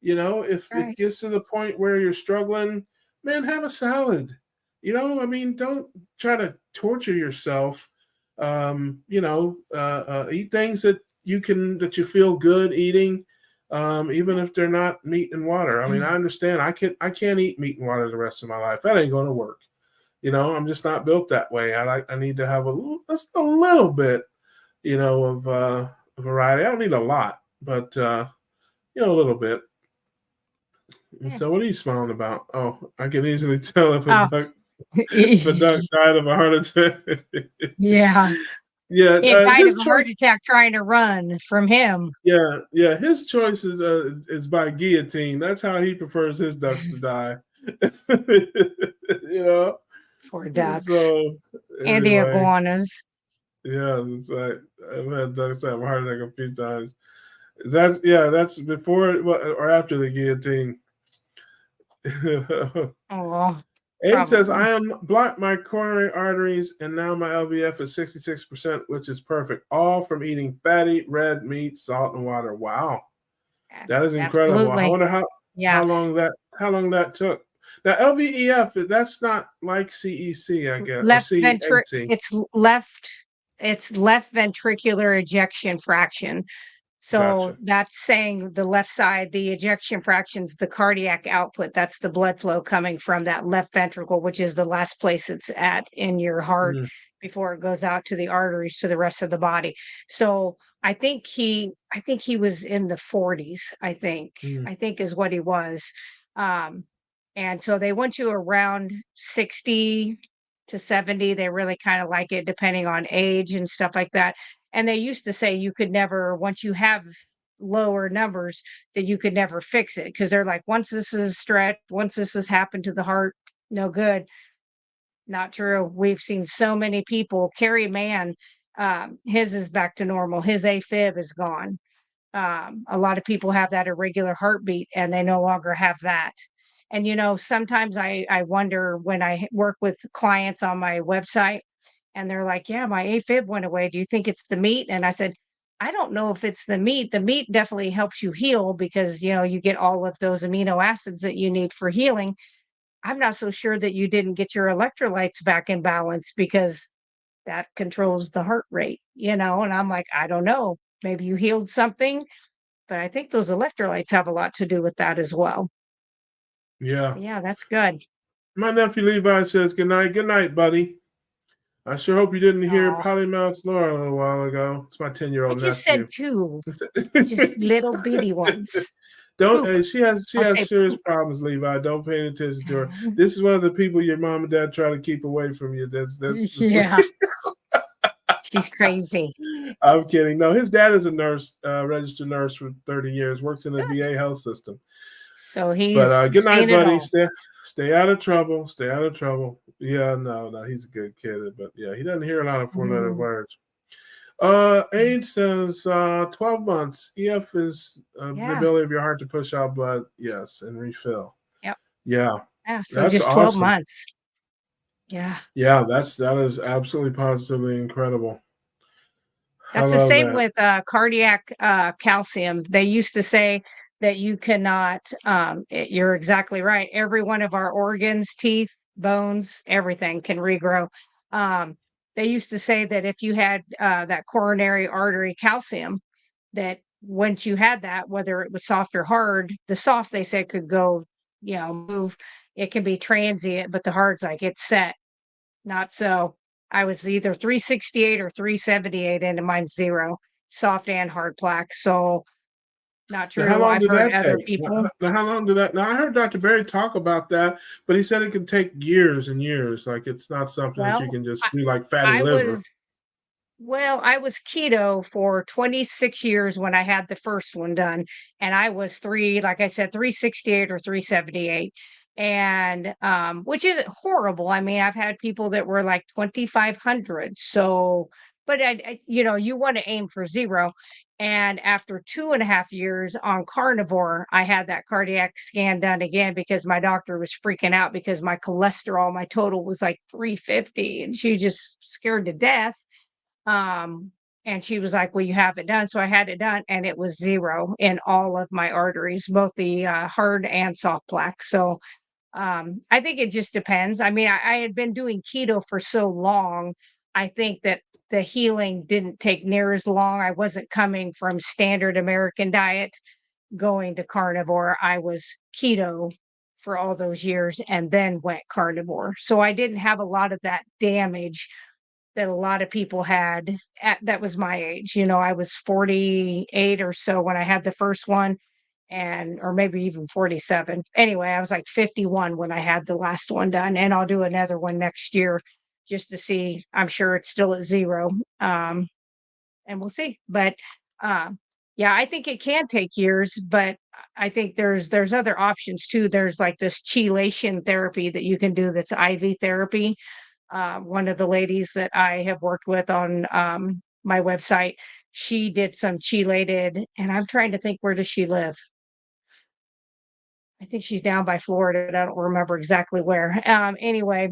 If it Right. gets to the point where you're struggling, man, have a salad. I mean, don't try to torture yourself. Eat things that you feel good eating, even if they're not meat and water. I mean, I understand. I can't eat meat and water the rest of my life. That ain't going to work. I'm just not built that way. I need to have just a little bit, of variety. I don't need a lot, but a little bit. And Yeah. so, what are you smiling about? Oh, I can easily tell if a Oh, duck died of a heart attack. yeah. Yeah, It died his of a heart choice. attack trying to run from him. Yeah, yeah, his choice is by guillotine. That's how he prefers his ducks to die. you know. Poor ducks So and the anyway, iguanas. yeah, it's like I've had ducks have a heart attack a few times. That's before or after the guillotine. Oh, Aid says, probably. I am blocked my coronary arteries and now my LVF is 66%, which is perfect. All from eating fatty red meat, salt, and water. Wow. Yeah, That is incredible. I absolutely. wonder how Yeah. long that took. Now LVEF, that's not like CEC, I guess, or Left CAC. it's left ventricular ejection fraction. So Gotcha. that's saying the left side, the ejection fraction's the cardiac output. That's the blood flow coming from that left ventricle, which is the last place it's at in your heart Mm, before it goes out to the arteries to the rest of the body. So I think he was in the 40s, I think. mm, I think is what he was. Um, and so they want you around 60 to 70. They really kind of like it depending on age and stuff like that. And they used to say you could never, once you have lower numbers, that you could never fix it because they're like, once this is stretched, once this has happened to the heart, no good. Not true. We've seen so many people. Carrie Mann, his is back to normal. His AFib is gone. A lot of people have that irregular heartbeat and they no longer have that. And sometimes I wonder when I work with clients on my website and they're like, yeah, my AFib went away. Do you think it's the meat? And I said, I don't know if it's the meat. The meat definitely helps you heal because you get all of those amino acids that you need for healing. I'm not so sure that you didn't get your electrolytes back in balance because that controls the heart rate, and I'm like, I don't know. Maybe you healed something, but I think those electrolytes have a lot to do with that as well. Yeah. Yeah, that's good. My nephew Levi says, good night. Good night, buddy. I sure hope you didn't hear Oh, Potty Mouth Laura a little while ago. It's my I 10-year-old just said nephew. two, just little bitty ones. Don't. Poop. She has I'll say serious poop. problems, Levi. Don't pay attention to her. This is one of the people your mom and dad try to keep away from you. That's Yeah, she's crazy. I'm kidding. No, his dad is a nurse, registered nurse for 30 years, works in the Good. VA health system. So But he's good night, seen it buddy. all. Stay out of trouble. Stay out of trouble. Yeah, no, he's a good kid, but yeah, he doesn't hear a lot of four-letter Mm, words. Age says 12 months. EF is the yeah. ability of your heart to push out blood. Yes, and refill. Yep. Yeah, Yeah. So that's just 12 awesome. months. Yeah. Yeah, that is absolutely positively incredible. I That's the love same that. with cardiac calcium. They used to say that you cannot, you're exactly right. Every one of our organs, teeth, bones, everything can regrow. Um, they used to say that if you had that coronary artery calcium, that once you had that, whether it was soft or hard, the soft they said could go, move. It can be transient, but the hard's like it's set. Not so. I was either 368 or 378, and mine's 0, soft and hard plaque. So not Now, how true. long I've did heard that other take? people. How long did that? Now, I heard Dr. Berry talk about that, but he said it can take years and years. Like it's not something that you Well, can just I, do like fatty I liver. was I was keto for 26 years when I had the first one done, and I was like I said, 368 or 378. And which isn't horrible. I mean, I've had people that were like 2,500. So, but you want to aim for 0. And after 2.5 years on carnivore, I had that cardiac scan done again because my doctor was freaking out because my cholesterol, my total was like 350, and she just scared to death. um, and she was like, "Well, you have it done." So I had it done, and it was 0 in all of my arteries, both the hard and soft plaque. So I think it just depends. I mean, I had been doing keto for so long. I think that the healing didn't take near as long. I wasn't coming from standard American diet going to carnivore. I was keto for all those years and then went carnivore. So I didn't have a lot of that damage that a lot of people had that was my age. I was 48 or so when I had the first one, and or maybe even 47. Anyway, I was like 51 when I had the last one done, and I'll do another one next year just to see. I'm sure it's still at 0. And we'll see. But yeah, I think it can take years, but I think there's other options too. There's like this chelation therapy that you can do that's IV therapy. One of the ladies that I have worked with on my website, she did some chelated, and I'm trying to think, where does she live? I think she's down by Florida. I don't remember exactly where. Anyway,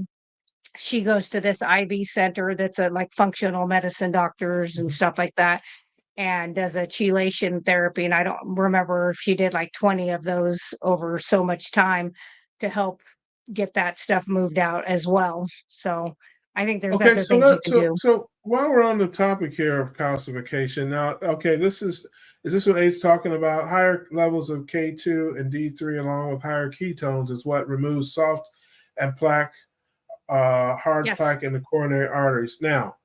she goes to this IV center that's a like functional medicine doctors and Mhm. stuff like that, and does a chelation therapy. And I don't remember if she did like 20 of those over so much time to help get that stuff moved out as well. So I think there's Okay, other so things you can do. while we're on the topic here of calcification, now, okay, is this what A's talking about? Higher levels of K2 and D3 along with higher ketones is what removes soft and hard Yes. plaque in the coronary arteries. Now,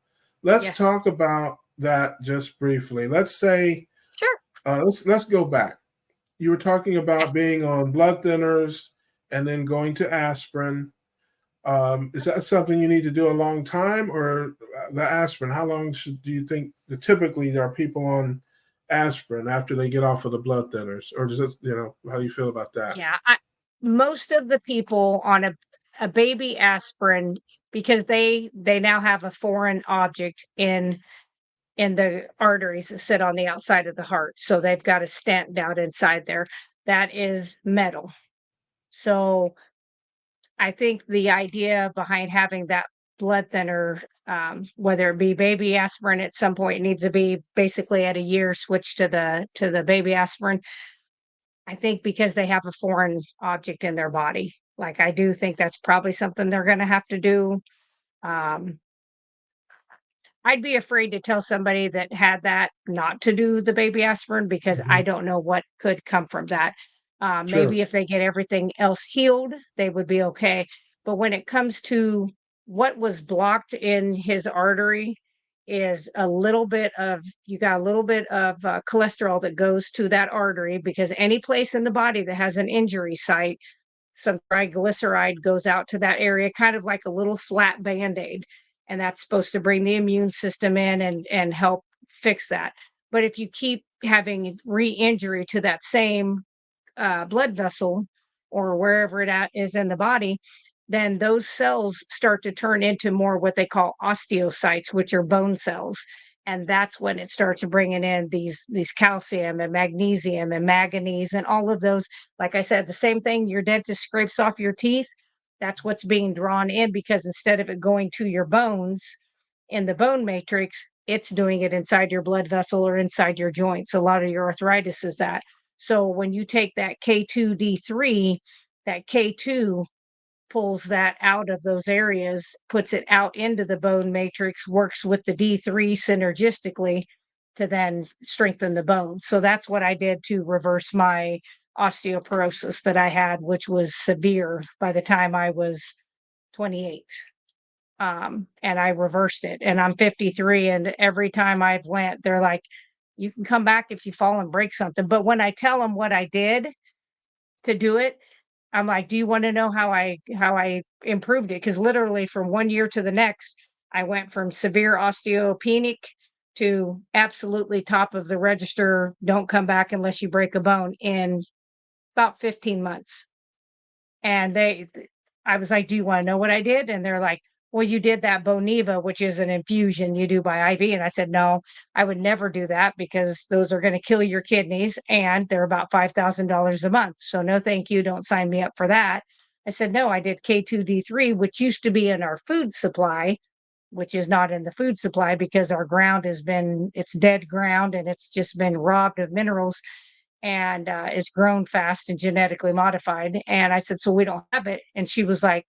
let's Yes. talk about that just briefly. Let's say, Sure. let's go back. You were talking Yeah. about being on blood thinners and then going to aspirin. Is that something you need to do a long time, or the aspirin? How long do you think typically there are people on aspirin after they get off of the blood thinners, or does it? How do you feel about that? Yeah. Most of the people on a baby aspirin, because they now have a foreign object in the arteries that sit on the outside of the heart. So they've got a stent down inside there that is metal. So I think the idea behind having that blood thinner, whether it be baby aspirin at some point needs to be basically at a year switch to the baby aspirin. I think because they have a foreign object in their body. Like, I do think that's probably something they're gonna have to do. Um, I'd be afraid to tell somebody that had that not to do the baby aspirin because I Mhm. don't know what could come from that. Sure. Maybe if they get everything else healed, they would be okay. But when it comes to what was blocked in his artery, is a little bit of you got a little bit of cholesterol that goes to that artery because any place in the body that has an injury site, some triglyceride goes out to that area, kind of like a little flat band-aid. And that's supposed to bring the immune system in and help fix that. But if you keep having re-injury to that same blood vessel or wherever is in the body, then those cells start to turn into more what they call osteocytes, which are bone cells. And that's when it starts bringing in these calcium and magnesium and manganese and all of those. Like I said, the same thing your dentist scrapes off your teeth. That's what's being drawn in because instead of it going to your bones in the bone matrix, it's doing it inside your blood vessel or inside your joints. A lot of your arthritis is that. So when you take that K2D3, that K2 pulls that out of those areas, puts it out into the bone matrix, works with the D3 synergistically to then strengthen the bone. So that's what I did to reverse my osteoporosis that I had, which was severe by the time I was 28. And I reversed it. And I'm 53, and every time I've went, they're like, "You can come back if you fall and break something." But when I tell them what I did to do it, I'm like, "Do you wanna know how I improved it?" Because literally from one year to the next, I went from severe osteopenic to absolutely top of the register, don't come back unless you break a bone in about 15 months. And I was like, "Do you wanna know what I did?" And they're like, "Well, you did that Boniva, which is an infusion you do by IV." And I said, "No, I would never do that because those are gonna kill your kidneys, and they're about $5,000 a month. So no, thank you, don't sign me up for that." I said, "No, I did K2D3, which used to be in our food supply, which is not in the food supply because our ground it's dead ground, and it's just been robbed of minerals and is grown fast and genetically modified." And I said, "So we don't have it." And she was like,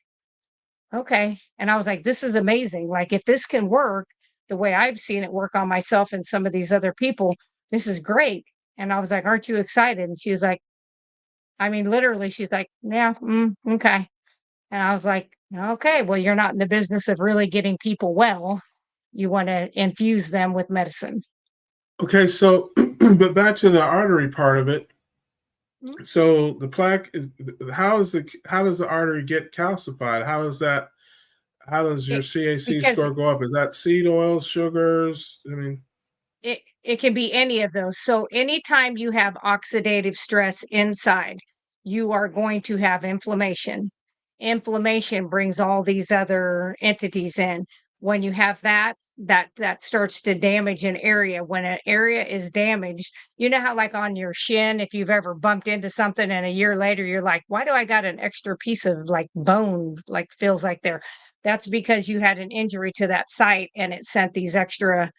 "Okay." And I was like, "This is amazing. Like, if this can work the way I've seen it work on myself and some of these other people, this is great." And I was like, "Aren't you excited?" And she was like, I mean, literally, she's like, "Yeah, okay." And I was like, "Okay, well, you're not in the business of really getting people well. You want to infuse them with medicine." Okay, so but back to the artery part of it. Mm. So the plaque is how does the artery get calcified? How does your It, CAC because score go up? Is that seed oils, sugars? I mean, it can be any of those. So anytime you have oxidative stress inside, you are going to have inflammation. Inflammation brings all these other entities in. When you have that starts to damage an area. When an area is damaged, you know how like on your shin, if you've ever bumped into something and a year later you're like, why do I got an extra piece of like bone, like feels like there? That's because you had an injury to that site and it sent these extra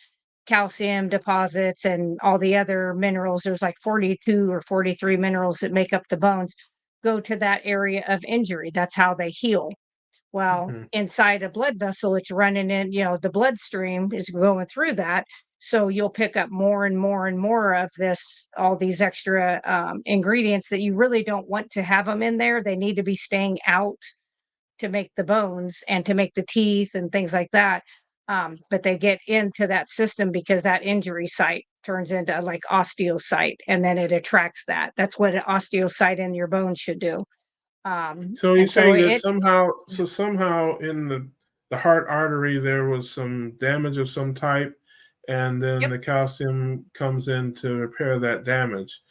calcium deposits and all the other minerals. There's like 42 or 43 minerals that make up the bones, go to that area of injury. That's how they heal. Well, mhm. inside a blood vessel, it's running in, the bloodstream is going through that. So you'll pick up more and more and more of all these extra ingredients that you really don't want to have them in there. They need to be staying out to make the bones and to make the teeth and things like that. But they get into that system because that injury site turns into like osteocyte and then it attracts that. That's what an osteocyte in your bone should do. So you're And so saying that it, somehow in the heart artery there was some damage of some type, and then yep. the calcium comes in to repair that damage.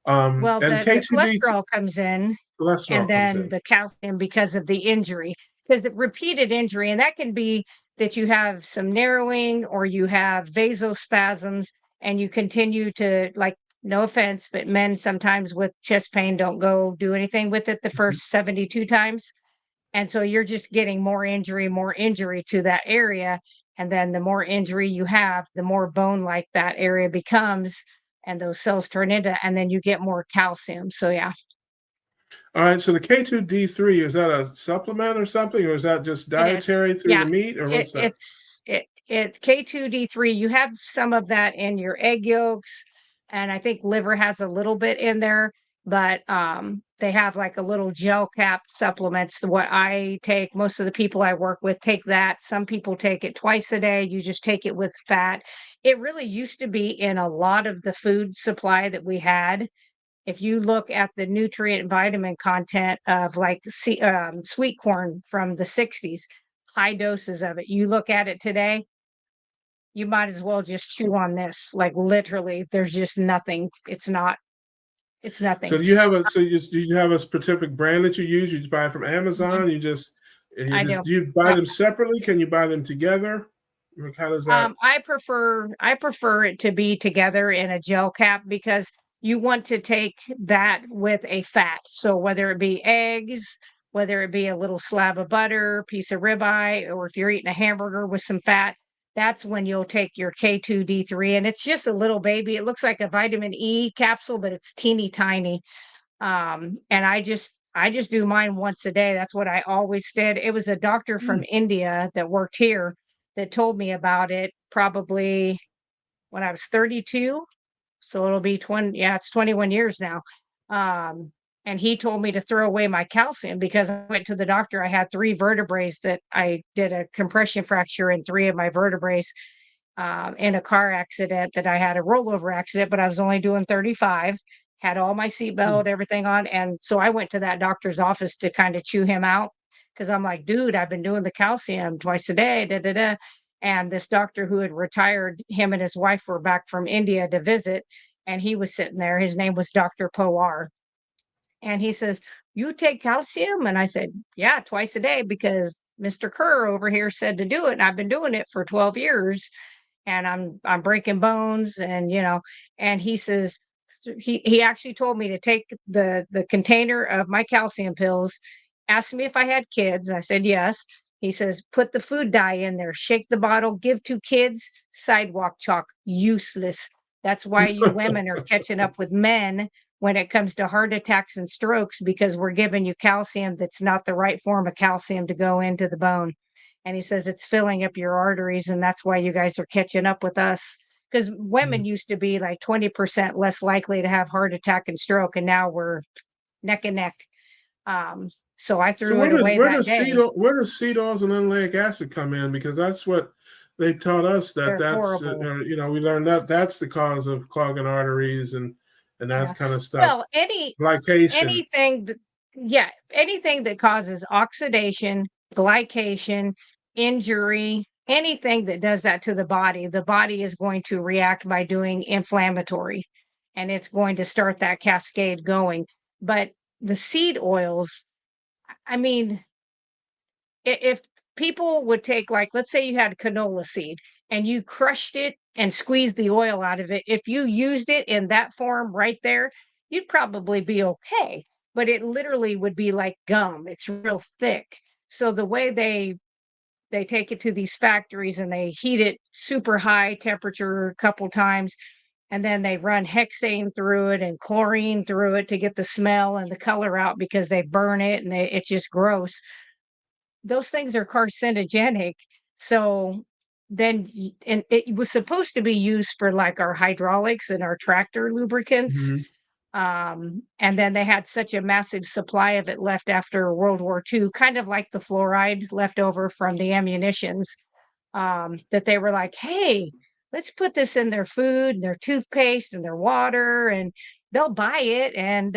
Well, And the K2D cholesterol comes in and cholesterol comes then in. the calcium because of the injury, because the repeated injury, and that can be that you have some narrowing or you have vasospasms and you continue to like, no offense, but men sometimes with chest pain don't go do anything with it the Mhm. first 72 times. And so you're just getting more injury to that area. And then the more injury you have, the more bone like that area becomes, and those cells turn into, and then you get more calcium. So yeah. All right, so the K2D3, is that a supplement or something, or is that just dietary through the meat, or what's that? It K2D3. You have some of that in your egg yolks, and I think liver has a little bit in there, but they have like a little gel cap supplements. What I take, most of the people I work with take that. Some people take it twice a day. You just take it with fat. It really used to be in a lot of the food supply that we had. If you look at the nutrient and vitamin content of like sweet corn from the 60s, high doses of it. You look at it today, you might as well just chew on this. Like literally, there's just nothing. It's So nothing. do you have a specific brand that you use? You just buy it from Amazon? I do. Do you buy them separately? Can you buy them together? Like, how does that? I prefer it to be together in a gel cap because you want to take that with a fat. So whether it be eggs, whether it be a little slab of butter, piece of ribeye, or if you're eating a hamburger with some fat, that's when you'll take your K2D3. And it's just a little baby. It looks like a vitamin E capsule, but it's teeny tiny. And I just do mine once a day. That's what I always did. It was a doctor from India that worked here that told me about it probably when I was 32. So it'll be 20, yeah, it's 21 years now. And he told me to throw away my calcium because I went to the doctor. I had 3 vertebrae that I did a compression fracture in 3 of my vertebrae in a car accident that I had a rollover accident, but I was only doing 35, had all my seatbelt, everything on. And so I went to that doctor's office to kind of chew him out because I'm like, dude, I've been doing the calcium twice a day, da da da. And this doctor who had retired, him and his wife were back from India to visit, and he was sitting there. His name was Dr. Powar. And he says, "You take calcium?" And I said, "Yeah, twice a day because Mr. Kerr over here said to do it. And I've been doing it for 12 years and I'm breaking bones and and he says he actually told me to take the container of my calcium pills, asked me if I had kids. I said yes. He says, put the food dye in there, shake the bottle, give to kids, sidewalk chalk, useless. That's why you women are catching up with men when it comes to heart attacks and strokes because we're giving you calcium that's not the right form of calcium to go into the bone. And he says it's filling up your arteries, and that's why you guys are catching up with us. Because women used to be like 20% less likely to have heart attack and stroke, and now we're neck and neck. So I So threw it away that day. where does seed oils and linoleic acid come in? Because that's what they taught us They're that's horrible. we learned that that's the cause of clogging arteries and Yeah. that kind of stuff. Well, Glycation. anything that, yeah, anything that causes oxidation, glycation, injury, anything that does that to the body is going to react by doing inflammatory, and it's going to start that cascade going. But the seed oils, I mean, if people would take, like, let's say you had canola seed and you crushed it and squeezed the oil out of it, if you used it in that form right there, you'd probably be okay. But it literally would be like gum. It's real thick. So the way they take it to these factories and they heat it super high temperature a couple times, and then they run hexane through it and chlorine through it to get the smell and the color out because they burn it and it's just gross. Those things are carcinogenic. So then, and it was supposed to be used for like our hydraulics and our tractor lubricants. Mhm. And then they had such a massive supply of it left after World War II, kind of like the fluoride left over from the ammunitions, that they were like, hey, let's put this in their food and their toothpaste and their water, and they'll buy it. And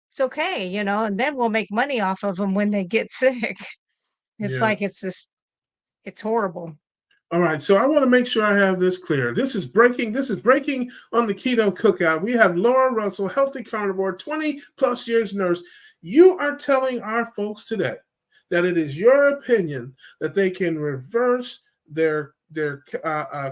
it's okay, and then we'll make money off of them when they get sick. It's Yeah. like it's horrible. All right, so I want to make sure I have this clear. This is breaking. This is breaking on the Keto Cookout. We have Laura Russell, healthy carnivore, 20 plus years nurse. You are telling our folks today that it is your opinion that they can reverse their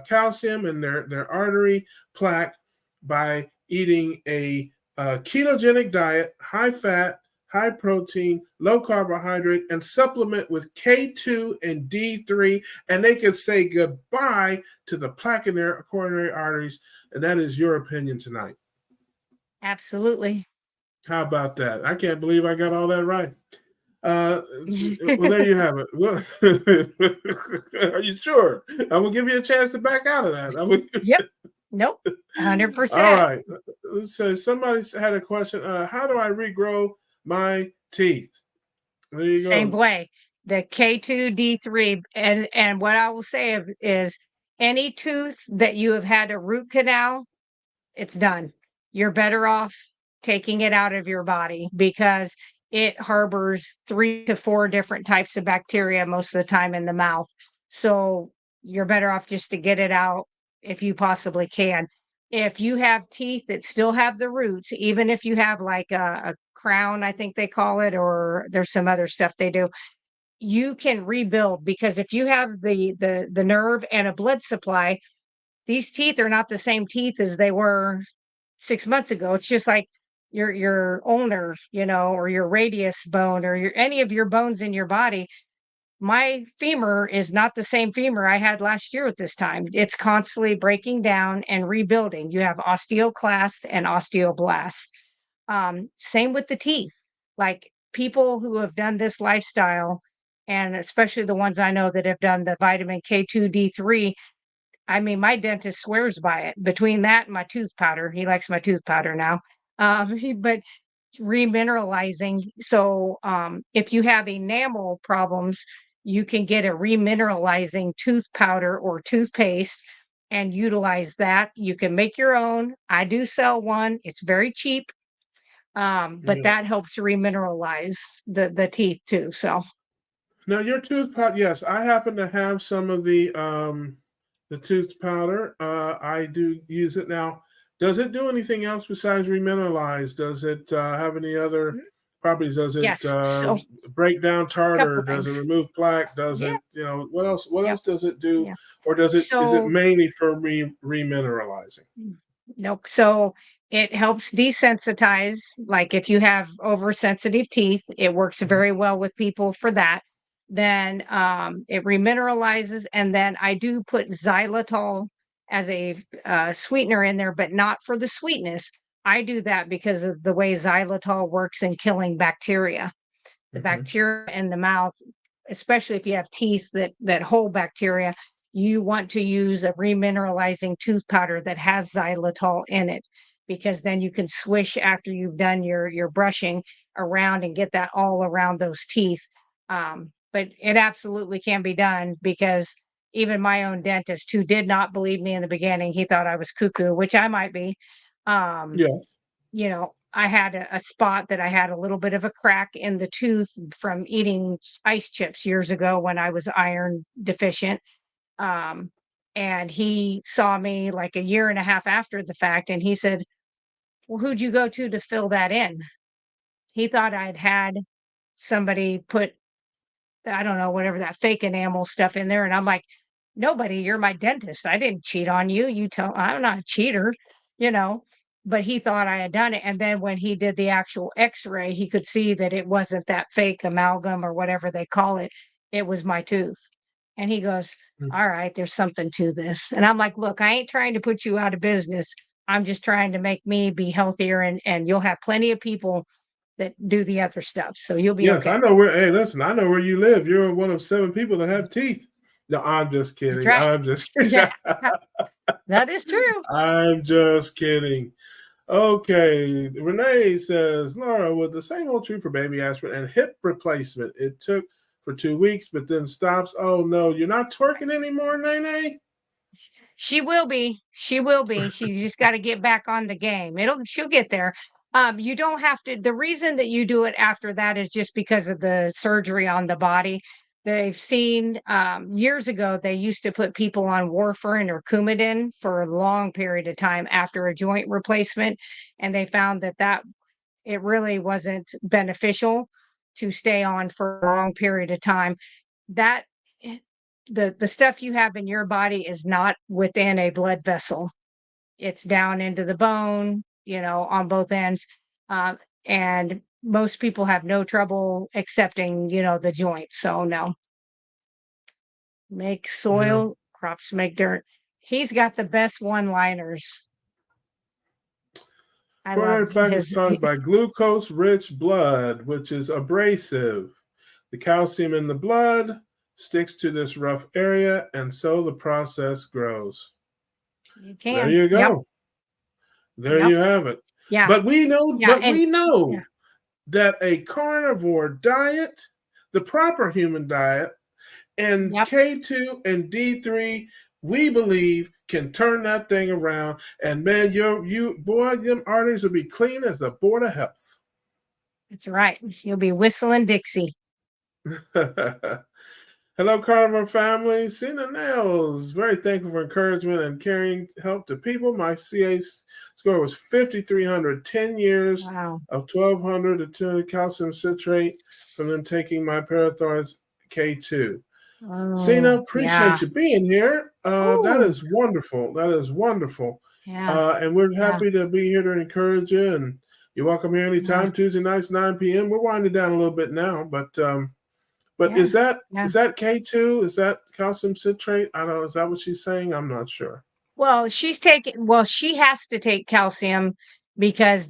calcium and their artery plaque by eating a ketogenic diet, high fat, high protein, low carbohydrate, and supplement with K2 and D3, and they can say goodbye to the plaque in their coronary arteries. And that is your opinion tonight. Absolutely. How about that? I can't believe I got all that right. Well, there you have it. Well, are you sure? I'm gonna give you a chance to back out of that. Yep. Nope. All 100%. right. So somebody had a question. How do I regrow my teeth? There you Same go. way. The K2D3, and what I will say is any tooth that you have had a root canal, it's done. You're better off taking it out of your body because it harbors 3 to 4 different types of bacteria most of the time in the mouth. So you're better off just to get it out if you possibly can. If you have teeth that still have the roots, even if you have like a crown, I think they call it, or there's some other stuff they do, you can rebuild because if you have the nerve and a blood supply, these teeth are not the same teeth as they were 6 months ago. It's just like your ulnar, or your radius bone or your any of your bones in your body. My femur is not the same femur I had last year at this time. It's constantly breaking down and rebuilding. You have osteoclast and osteoblast. Same with the teeth. Like people who have done this lifestyle, and especially the ones I know that have done the vitamin K2, D3, I mean, my dentist swears by it. Between that and my tooth powder, he likes my tooth powder now. But remineralizing. So, if you have enamel problems, you can get a remineralizing tooth powder or toothpaste and utilize that. You can make your own. I do sell one. It's very cheap. But Yeah. that helps remineralize the teeth too. So, Now your tooth powder. Yes, I happen to have some of the tooth powder. I do use it now. Does it do anything else besides remineralize? Does it have any other properties? Does it yes. So, break down tartar? couple Does it things. remove plaque? Does Yeah. it, what else? What Yep. else does it do? Yeah. Or is it So, mainly for remineralizing? nope. So it helps desensitize. Like if you have oversensitive teeth, it works Mhm. very well with people for that. Then it remineralizes, and then I do put xylitol as a sweetener in there, but not for the sweetness. I do that because of the way xylitol works in killing bacteria. The Mhm. bacteria in the mouth, especially if you have teeth that hold bacteria, you want to use a remineralizing tooth powder that has xylitol in it because then you can swish after you've done your brushing around and get that all around those teeth. But it absolutely can be done because even my own dentist, who did not believe me in the beginning, he thought I was cuckoo, which I might be. Um, Yes. I had a spot that I had a little bit of a crack in the tooth from eating ice chips years ago when I was iron deficient. Um, and he saw me like a year and a half after the fact, and he said, "Well, who'd you go to fill that in?" He thought I'd had somebody put, I don't know, whatever that fake enamel stuff in there. And I'm like, nobody, you're my dentist. I didn't cheat on you. I'm not a cheater, you know. But he thought I had done it. And then when he did the actual x-ray, he could see that it wasn't that fake amalgam or whatever they call it. It was my tooth. And he goes, Mm. all right, there's something to this. And I'm like, look, I ain't trying to put you out of business. I'm just trying to make me be healthier and you'll have plenty of people that do the other stuff. So you'll be Yes, I okay. know where. Hey, listen, I know where you live. You're one of 7 people that have teeth. No, I'm just That's kidding. right. I'm just kidding. Yeah, that is true. I'm just kidding. Okay, Renee says, Laura, with the same old true for baby aspirin and hip replacement, it took for 2 weeks, but then stops. Oh no, you're not twerking anymore, Nene? She will be. She will be. She just got to get back on the game. She'll get there. You don't have to. The reason that you do it after that is just because of the surgery on the body. They've seen years ago, they used to put people on warfarin or Coumadin for a long period of time after a joint replacement. And they found that it really wasn't beneficial to stay on for a long period of time. That eh, the stuff you have in your body is not within a blood vessel. It's down into the bone, on both ends. Um, and most people have no trouble accepting, the joint. So no, make Yeah. soil, crops make dirt. He's got the best one-liners. I love Coronary plaque is his. caused by glucose-rich blood, which is abrasive. The calcium in the blood sticks to this rough area, and so the process grows. You There can. you Yep. go. There Yep. you have it. Yeah. But we know, Yeah. And yeah. that a carnivore diet, the proper human diet, and Yep. K2 and D3, we believe can turn that thing around. And man, boy, them arteries will be clean as the Board of Health. That's right. You'll be whistling Dixie. Hello, Carnival family. Cena Nails. Very thankful for encouragement and carrying help to people. My CA score was 5,300. 10 years Wow. of 1,200 to 200 calcium citrate from them taking my Parathorns K2. Cena, Oh, appreciate you being here. That Ooh. is wonderful. That is wonderful. Yeah. And we're Yeah. happy to be here to encourage you. And you're welcome here anytime. Yeah. Tuesday nights, 9 p.m. We're winding down a little bit now, but Yeah. is that Yeah. K2? Is that calcium citrate? I don't know. Is that what she's saying? I'm not sure. Well, she has to take calcium because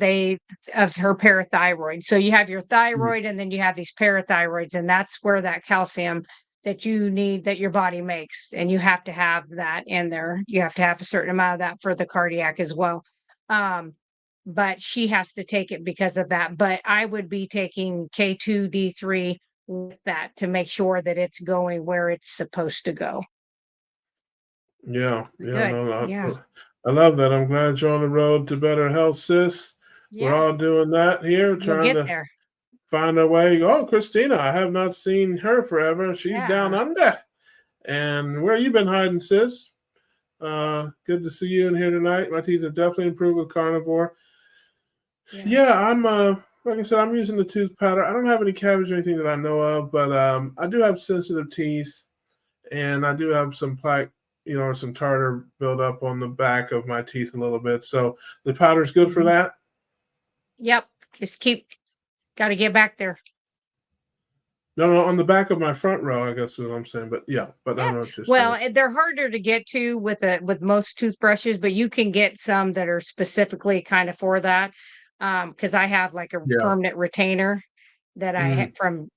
of her parathyroid. So you have your thyroid and then you have these parathyroids, and that's where that calcium that you need, that your body makes, and you have to have that in there. You have to have a certain amount of that for the cardiac as well. But she has to take it because of that. But I would be taking K2 D3 with that to make sure that it's going where it's supposed to go. Yeah. Good. No. Yeah. I love that. I'm glad you're on the road to better health, sis. We're Yeah. all doing that here, We'll trying get to there. find our way. Oh, Christina, I have not seen her forever. She's down Yeah. under. And where you been hiding, sis? Good to see you in here tonight. My teeth have definitely improved with carnivore. Yes. Yeah, I'm like I said, I'm using the tooth powder. I don't have any cavities or anything that I know of, but I do have sensitive teeth, and I do have some plaque, or some tartar buildup on the back of my teeth a little bit. So the powder's good for that. Yep. Just got to get back there. No, on the back of my front row, I guess is what I'm saying. But yeah, but I Yeah. know what you're Well, saying. they're harder to get to with most toothbrushes, but you can get some that are specifically kind of for that. Because I have like a Yeah. permanent retainer that I had from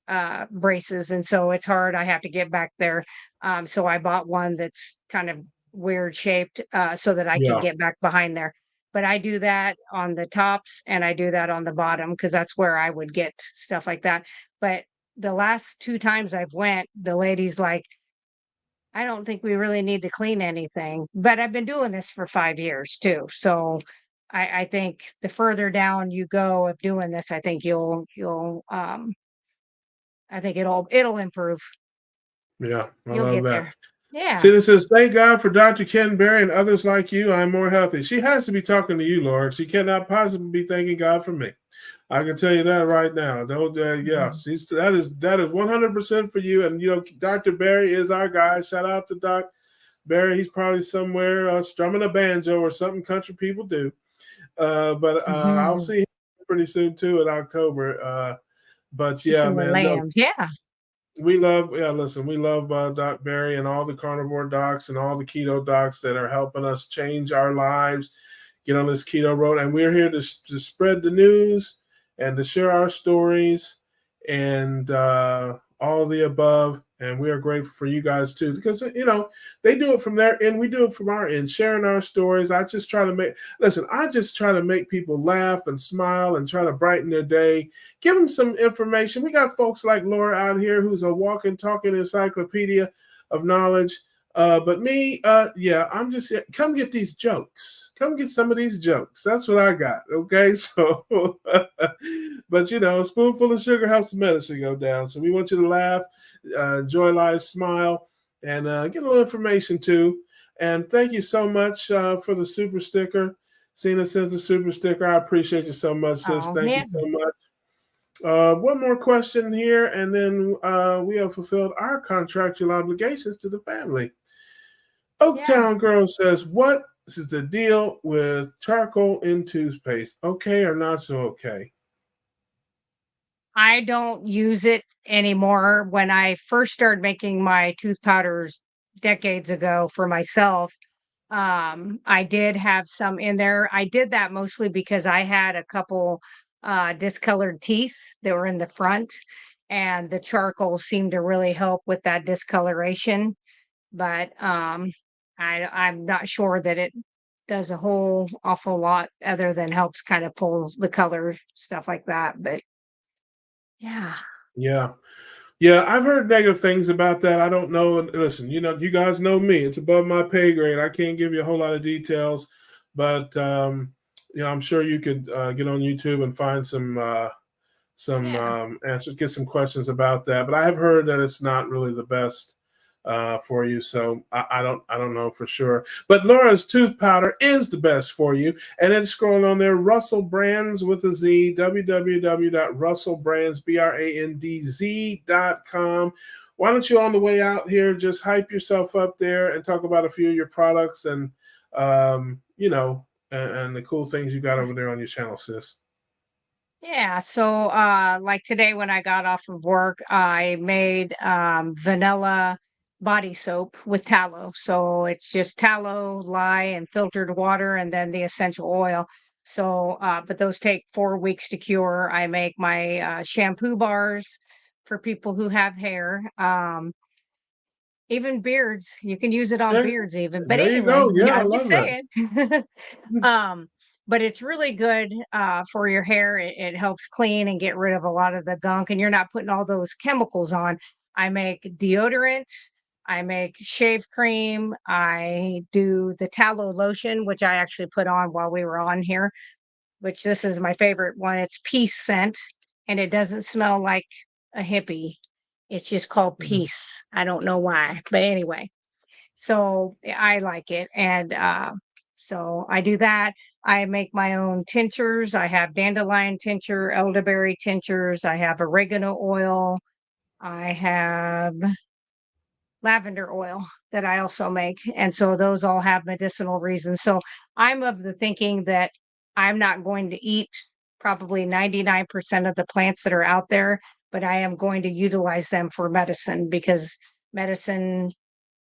braces, and so it's hard. I have to get back there. So I bought one that's kind of weird shaped so that I can Yeah. get back behind there. But I do that on the tops and I do that on the bottom because that's where I would get stuff like that. But the last 2 times I've went, the lady's like, "I don't think we really need to clean anything." But I've been doing this for 5 years too. So I think the further down you go of doing this, I think I think it'll improve. Yeah. I You'll love get that. there. Yeah. Tina says, thank God for Dr. Ken Berry and others like you. I'm more healthy. She has to be talking to you, Lord. She cannot possibly be thanking God for me. I can tell you that right now. Don't, yeah, that is 100% for you. And Dr. Berry is our guy. Shout out to Doc Berry. He's probably somewhere strumming a banjo or something country people do. But I'll see him pretty soon too in October. But yeah, Some man, no, lambs. Yeah. we love Doc Berry and all the carnivore docs and all the keto docs that are helping us change our lives, get on this keto road. And we're here to spread the news and to share our stories and all the above. And we are grateful for you guys too, because they do it from their end, we do it from our end, sharing our stories. I just try to make people laugh and smile and try to brighten their day. Give them some information. We got folks like Laura out here who's a walking, talking encyclopedia of knowledge. But me, I'm just come get these jokes. Come get some of these jokes. That's what I got. Okay, so, but a spoonful of sugar helps the medicine go down. So we want you to laugh, enjoy life, smile, and get a little information too. And thank you so much for the super sticker. Cena sends a super sticker. I appreciate you so much, sis. Thank you so much. One more question here, and then we have fulfilled our contractual obligations to the family. Oaktown Girl says, what is the deal with charcoal in toothpaste? Okay or not so okay? I don't use it anymore. When I first started making my tooth powders decades ago for myself, I did have some in there. I did that mostly because I had a couple discolored teeth that were in the front, and the charcoal seemed to really help with that discoloration. But I'm not sure that it does a whole awful lot other than helps kind of pull the color, stuff like that. But yeah. Yeah. Yeah, I've heard negative things about that. I don't know. And listen, you guys know me. It's above my pay grade. I can't give you a whole lot of details, but I'm sure you could get on YouTube and find some Yeah. answers, get some questions about that. But I have heard that it's not really the best for you. So I don't know for sure. But Laura's tooth powder is the best for you, and it's scrolling on there. Russell Brands with a Z. www.russellbrands.com. Why don't you, on the way out here, just hype yourself up there and talk about a few of your products and and the cool things you got over there on your channel, sis. Yeah, so like today when I got off of work, I made vanilla body soap with tallow. So it's just tallow, lye, and filtered water, and then the essential oil. So, but those take 4 weeks to cure. I make my shampoo bars for people who have hair. Even beards, you can use it on Okay, beards even. But there you anyway, go. Yeah, I I'm just love that. saying. um, but it's really good for your hair. It helps clean and get rid of a lot of the gunk, and you're not putting all those chemicals on. I make deodorant, I make shave cream, I do the tallow lotion, which I actually put on while we were on here, which this is my favorite one. It's peace scent, and it doesn't smell like a hippie. It's just called Mhm. peace. I don't know why, but anyway. So I like it, and so I do that. I make my own tinctures. I have dandelion tincture, elderberry tinctures. I have oregano oil. I have lavender oil that I also make. And so those all have medicinal reasons. So I'm of the thinking that I'm not going to eat probably 99% of the plants that are out there, but I am going to utilize them for medicine because medicine,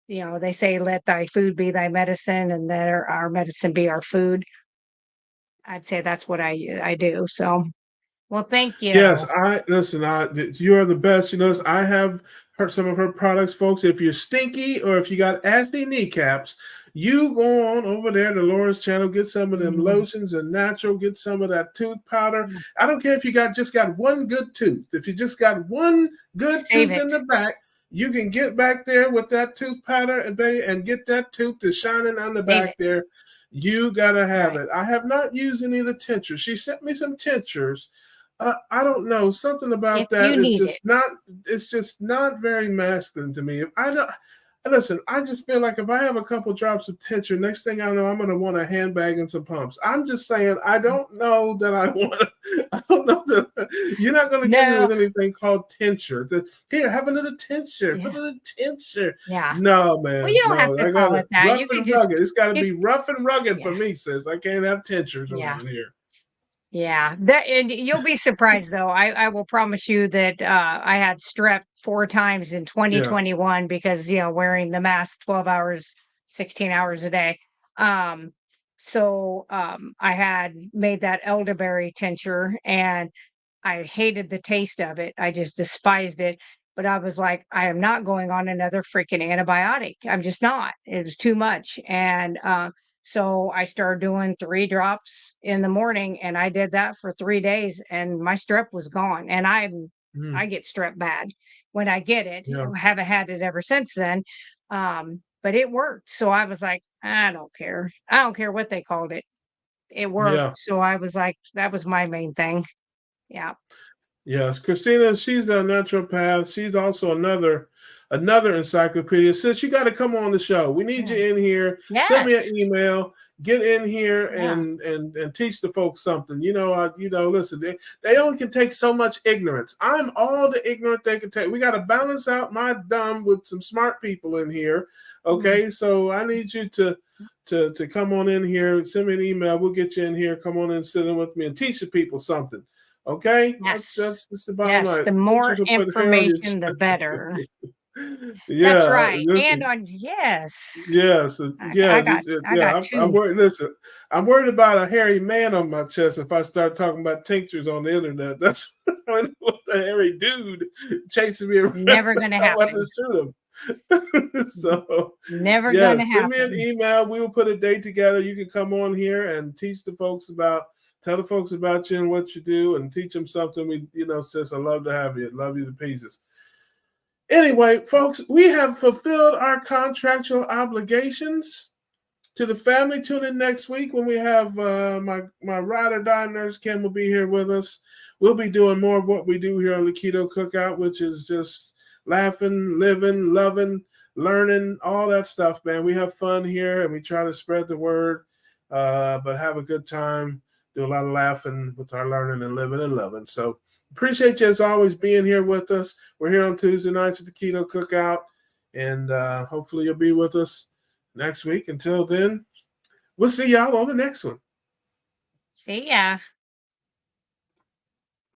they say, let thy food be thy medicine and let our medicine be our food. I'd say that's what I do. So, well, thank Yes, you. I listen. You are the best. I have heard some of her products, folks. If you're stinky or if you got ashy kneecaps, you go on over there to Laura's channel, get some of them Mhm. lotions and natural, get some of that tooth powder. Yeah. I don't care if you just got one good tooth. If you just got one good Save tooth it. in the back, you can get back there with that tooth powder and get that tooth to shining on the Save back it. there. You gotta have Right. it. I have not used any of the tinctures. She sent me some tinctures. I don't know. Something If about that you is need just it. not. It's just not very masculine to me. If I don't listen, I just feel like if I have a couple drops of tincture, next thing I know, I'm going to want a handbag and some pumps. I'm just saying. I don't know that I want. I don't know that you're not going to get me No. with anything called tincture. Here, have a little tincture. Put Yeah. a little tincture. Yeah. No, Well, man. you don't have No, to I got call it it that. rough You could and just rugged. It's got to you be rough and rugged for yeah. me, sis. I can't have tinctures Yeah. around here. Yeah. That and you'll be surprised though. I will promise you that I had strep 4 times in Yeah. 2021 because, wearing the mask 12 hours, 16 hours a day. Um I had made that elderberry tincture and I hated the taste of it. I just despised it. But I was like, I am not going on another freaking antibiotic. I'm just not. It was too much. And so I started doing 3 drops in the morning, and I did that for 3 days, and my strep was gone. And I Mm, get strep bad when I get it. yeah. I haven't had it ever since then. But it worked. So I was like, I don't care. I don't care what they called it. It worked. Yeah. So I was like, that was my main thing. Yeah. Yes, Christina, she's a naturopath. She's also another encyclopedia. Sis, you got to come on the show. We need you Yeah. in here. Send me an Yes. email. Get in here Yeah. and teach the folks something. Listen, they only can take so much ignorance. I'm all the ignorant they can take. We got to balance out my dumb with some smart people in here. Mm. Okay, so I need you to come on in here. Send me an email. We'll get you in here. Come on and sit in with me and teach the people something. Okay, Yes. that's the bottom Yes. line. The Teach more you to put hair on your information, the better. That's Yeah, right. And listen. on yes. Yes, I got yeah. I'm 2. worried. Listen, I'm worried about a hairy man on my chest if I start talking about tinctures on the internet. That's what a hairy dude chasing me around. Never gonna I want to happen. shoot him. So, Never gonna yes, send me an happen. email. We will put a date together. You can come on here and teach the folks tell the folks about you and what you do, and teach them something. Sis, I love to have you. Love you to pieces. Anyway, folks, we have fulfilled our contractual obligations to the family. Tune in next week when we have my ride or die nurse Kim will be here with us. We'll be doing more of what we do here on the Keto Cookout, which is just laughing, living, loving, learning, all that stuff, man. We have fun here and we try to spread the word, but have a good time, do a lot of laughing with our learning and living and loving. So appreciate you as always being here with us. We're here on Tuesday nights at the Keto Cookout, and hopefully you'll be with us next week. Until then, we'll see y'all on the next one. See ya.